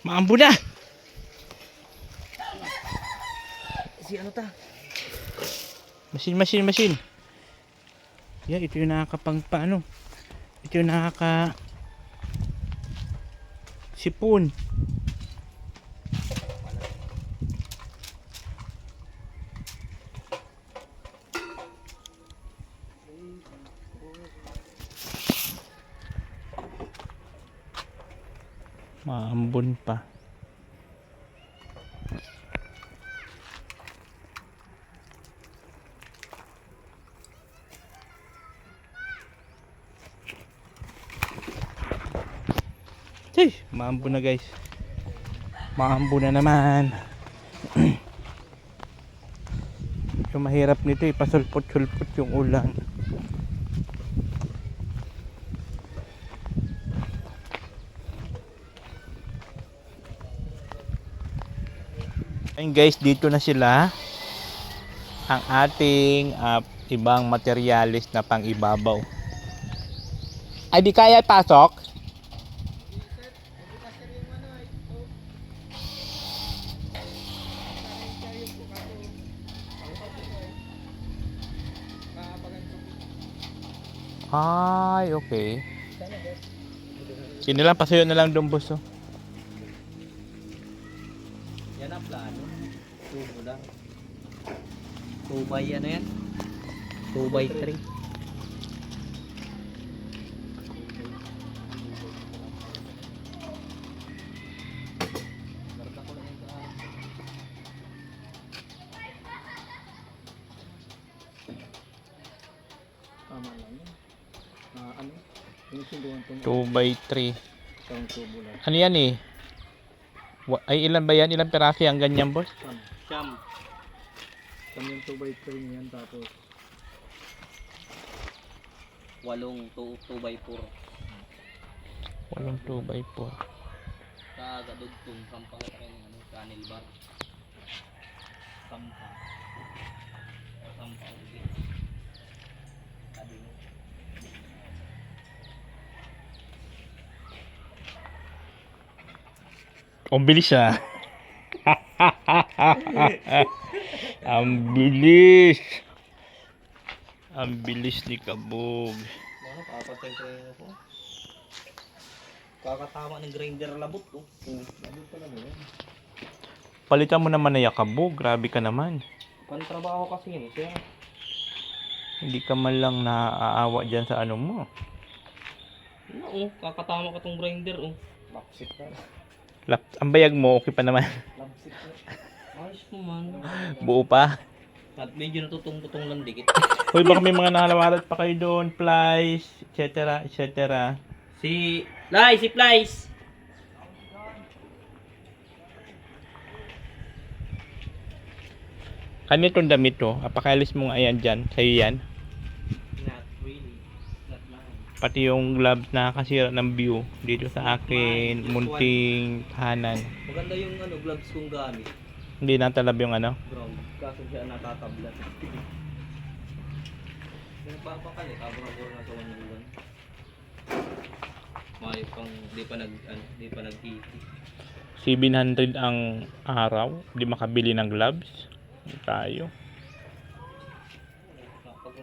Maambon na! Si ano ta? Masin. Yan, ito yung nakakapang paano. Ito yung nakaka sipon. Maambon pa. Maambon na guys. Maambon na naman. Yung mahirap nito ipasulpot-sulpot yung ulan. Ayun guys, dito na sila. Ang ating ibang materialis na pang ibabaw. Ay di kaya pasok? Ay, okay. Sino lang, pasuyo na lang doon, boss. Oh. Yan ang plano. Tubo lang. 2 by ano yan? 2 by 3. Tama lang yun. Ano? Yung sunduan itong 2 by 3. isang tubo lang. Ano yan eh? Ay, ilan ba yan? Ilang peraso yung ganyan, boss? Siyam. Siyam yung 2 by 3 niyan, tapos 8 2 by 4. Walang 2 by 4. Kagadugtong sampang kayo ng ano, channel bar. Sampa. Sampa ulit. Sabi mo. Ang bilis ah. Ang bilis. Ang bilis ni Kabog. Ano, papatay ko ako. Kakatama ng grinder labot oh. Labot pa naman yun. Palitan mo naman na Kabog. Grabe ka naman. Pantrabaho kasi yun, sir. Hindi ka man lang naaawa dyan sa ano mo. Ano oh, kakatama ka tong grinder oh. Lapsit na. Ang bayag mo, okay pa naman. Lapsit na. Ayos mo man. Buo pa. At medyo natutong-putong lang dikit. Uy, baka may mga nakalawalat pa kayo doon. Flies, etc. etc. Si Flies! Kanya itong damit to. Apakailis mo nga yan dyan. Sa'yo yan. Not really. Not mine. Pati yung gloves na kasira ng view. Dito sa akin. Munting kahanan. Maganda yung ano, gloves kong gamit. Hindi natalab yung ano. Brown. Kaso siya natatablat. Nagpapakali, kabura-bura na sa 1 buwan. May pang, di pa nag-hiti. 700 ang araw. Hindi makabili ng gloves. Tayo.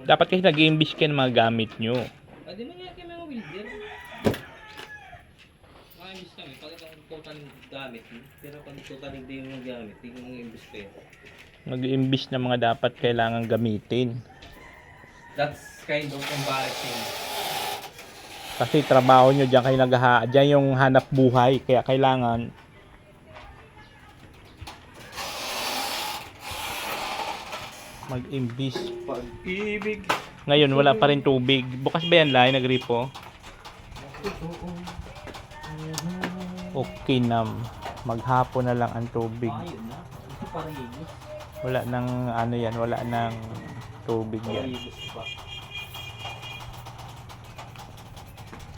Dapat kasi nag-iimbis kayo ng mga gamit nyo. Di man yan kayo mga wilder. Maka-imbis kami, pag itong total gamit. Pero pag total hindi yung gamit, hindi yung imbis kayo. Mag-iimbis na mga dapat kailangan gamitin. That's kind of embarrassing. Kasi trabaho nyo dyan kayo dyan yung hanap buhay. Kaya kailangan mag-imbis. Pag-ibig. Ngayon wala pa rin tubig. Bukas ba yan Lai? Nagripo? Okay nam. Maghapon na lang ang tubig. Ayun na. Ito parang igis. Wala nang ano yan. Wala nang tubig yan.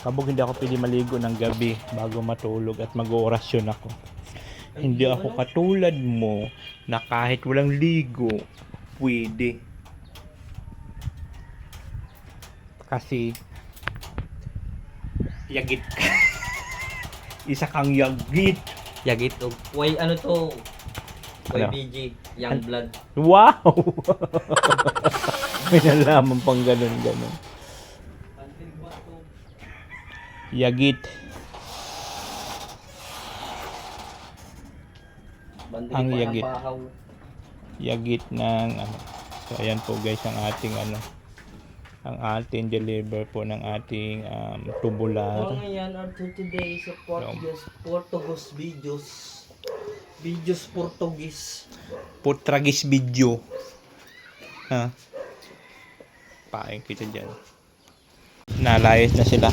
Kabog hindi ako pwede maligo ng gabi bago matulog at mag-orasyon ako. Hindi ako katulad mo na kahit walang ligo, pwede. Kasi yagit ka. Isa kang yagit. Yagit o. Why ano to? Ano? YBG. Young blood. Wow! May nalaman pang ganun-ganun. Yagit. Ang yagit. Yagit ng ano. So ayan po guys ang ating ano. ang ating deliver po ng ating So tubular. ngayon, or today sa Portuguese videos. Videos Portuguese. Putragis video. Ha? Paing kita dyan. Nalayas na sila.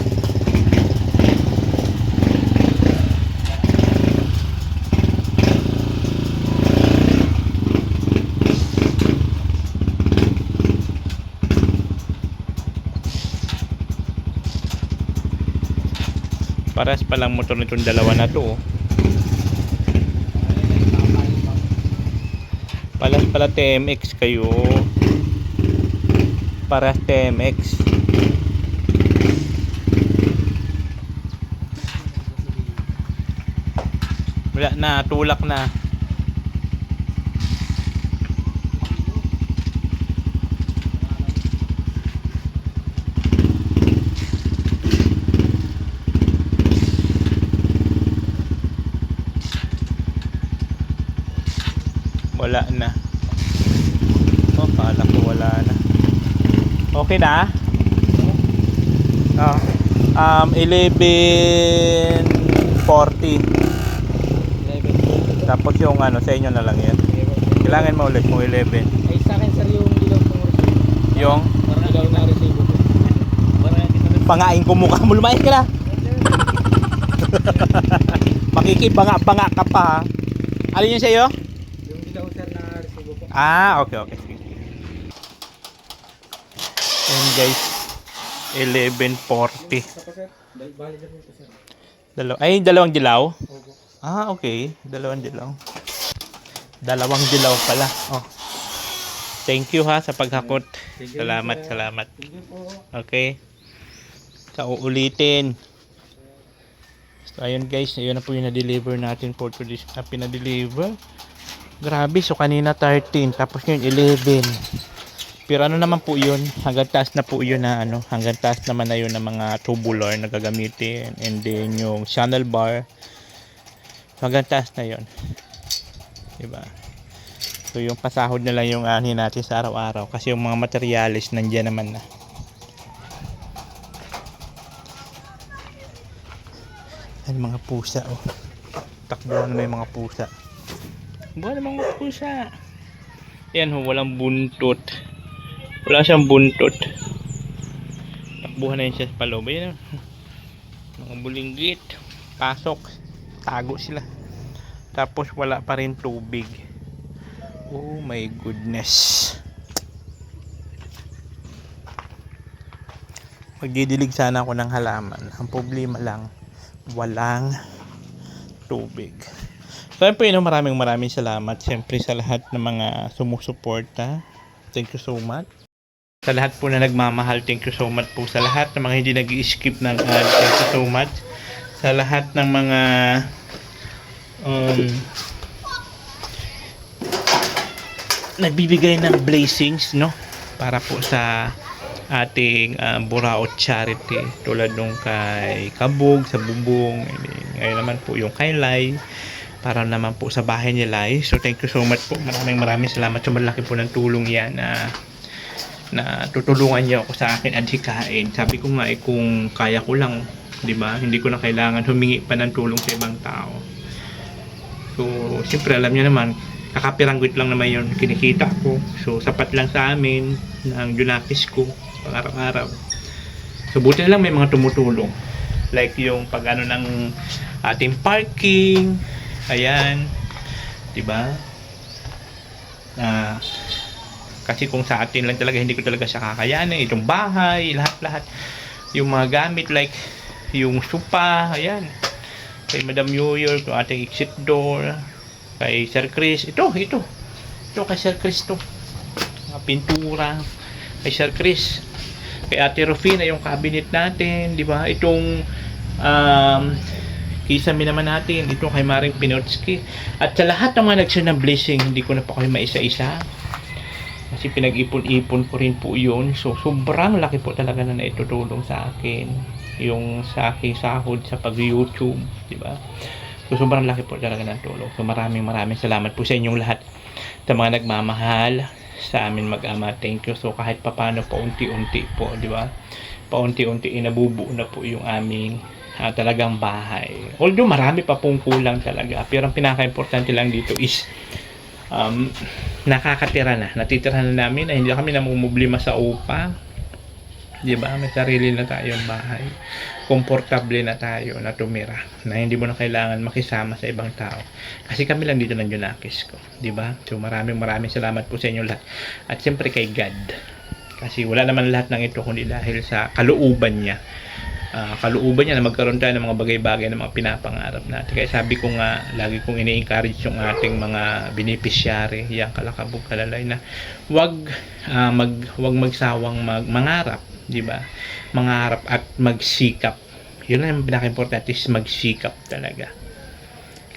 Paras palang motor nitong dalawa na to. Palas pala TMX kayo. Paras TMX. Wala na, tulak na. Wala na. Oh, kala ko wala na. Okay na? Oh. 11:40. Tapos yung ano sa inyo na lang yan. Kailangan mo ulit mo 11. Ay sa akin sir yung ilaw ng resibo. Yung Parang ilaw na resibo ko. pangain ko mukha mo, lumayas ka na. Makikibanga-banga ka pa ha. Alin yun sa'yo? Yung ilaw sir na resibo ko. Ah, okay. Sige. Ayan guys, 11:40. Saka sir, bali lang ito sir. Dalawang dilaw? Ah, okay. Dalawang dilaw pala. Oh. Thank you ha sa paghakot. Salamat. Thank you po. Okay. Sa uulitin. So, ayun guys, ayun na po yung na-deliver natin for today's pinadeliver. Grabe, so kanina 13, tapos yun 11. Pero ano naman po yun, hanggang taas na po yun na ano, hanggang taas naman na yun ng mga tubular na gagamitin. And then yung channel bar, hanggang taas na yun. Diba? So yung pasahod na lang yung anin natin sa araw-araw. Kasi yung mga materialis nandiyan naman na. Ay, mga pusa oh. Takbuhan na yung mga pusa. Buwan ng mga pusa. Yan ho, walang buntot. Wala siyang buntot. Takbuhan na yun siya sa paloob. Ayan, mga bulinggit. Pasok. Tago sila. Tapos wala pa rin tubig. Oh my goodness. Magdidilig sana ako ng halaman. Ang problema lang, walang tubig. So ayun po yun, maraming salamat. Siyempre sa lahat ng mga sumusuporta. Thank you so much. Sa lahat po na nagmamahal, thank you so much po. Sa lahat ng mga hindi nag-skip ng ad, thank you so much. Sa lahat ng mga nagbibigay ng blessings, no? Para po sa ating Buraot Charity. Tulad nung kay Kabog, sa Bubong. Ngayon naman po yung kay Lai. Para naman po sa bahay ni Lai. So thank you so much po. Maraming salamat. So malaki po ng tulong yan na tutulungan niyo ako sa akin adhikain. Sabi ko nga kung kaya ko lang, di ba? Hindi ko na kailangan humingi pa ng tulong sa ibang tao. So siyempre alam niyo naman, kakapirangguit lang naman yung kinikita ko. So sapat lang sa amin ng junakis ko pang araw-araw. So buti na lang may mga tumutulong. Like yung pag ano ng ating parking. Ayan. Diba? Kasi kung sa atin lang talaga, hindi ko talaga siya kakayanin. Itong bahay, lahat-lahat. Yung mga gamit like yung sopa, ayan. Kay Madam New York, yung ating exit door. Kay Sir Chris. Ito kay Sir Chris to. Mga pintura. Kay Sir Chris. Kay Ate Rufina, yung cabinet natin. Diba? Itong kisame naman natin, ito kay Maring Pinotski. At sa lahat ng mga nag-share ng blessing, hindi ko na pa kayo maisa-isa. Kasi pinag-ipon-ipon ko rin po yun. So, sobrang laki po talaga na naitutulong sa akin. Yung sa aking sahod sa pag-YouTube. Diba? So, sobrang laki po talaga ng tulong. So, maraming salamat po sa inyong lahat. Sa mga nagmamahal, sa amin mag-ama. Thank you. So kahit papano paunti-unti po, di ba? Paunti-unti nabubuo na po yung aming talagang bahay. Although marami pa pong kulang talaga. Pero ang pinaka-importante lang dito is nakakatira na. Natitira na namin na hindi kami namumblema sa upa. Di ba? May sarili na tayong bahay. Komportable na tayo na tumira. Na hindi mo na kailangan makisama sa ibang tao. Kasi kami lang dito ng Junakis ko. Di ba? So maraming salamat po sa inyo lahat. At siyempre kay God. Kasi wala naman lahat ng ito kundi dahil sa kalooban niya. Kalooban niya na magkaroon tayo ng mga bagay-bagay na mga pinapangarap natin. Kaya sabi ko nga, lagi kong ini-encourage yung ating mga beneficiary, yung kalakabog kalalay na wag magsawang mangarap, di ba? Mangarap at magsikap. Yun ang pinaka-importante is magsikap talaga.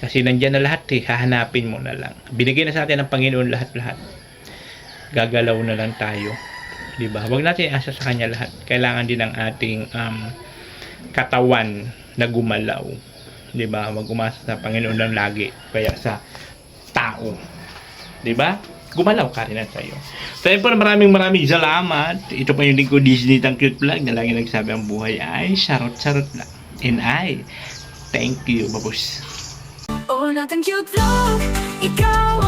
Kasi nandiyan na lahat hahanapin mo na lang. Binigay na sa atin ng Panginoon lahat-lahat. Gagalaw na lang tayo. Di ba? Wag natin asa sa kanya lahat. Kailangan din ng ating katawan na gumalaw. 'Di ba? Wag umasa sa Panginoon lang lagi, kaya sa tao. 'Di ba? Gumalaw ka rin sa iyo. So, po, maraming salamat. Ito pa yung lingkod Disney Tang Cute Vlog na lagi nagsabi ang buhay ay charot-charot lang. And I thank you, babos. Natang cute vlog, ikaw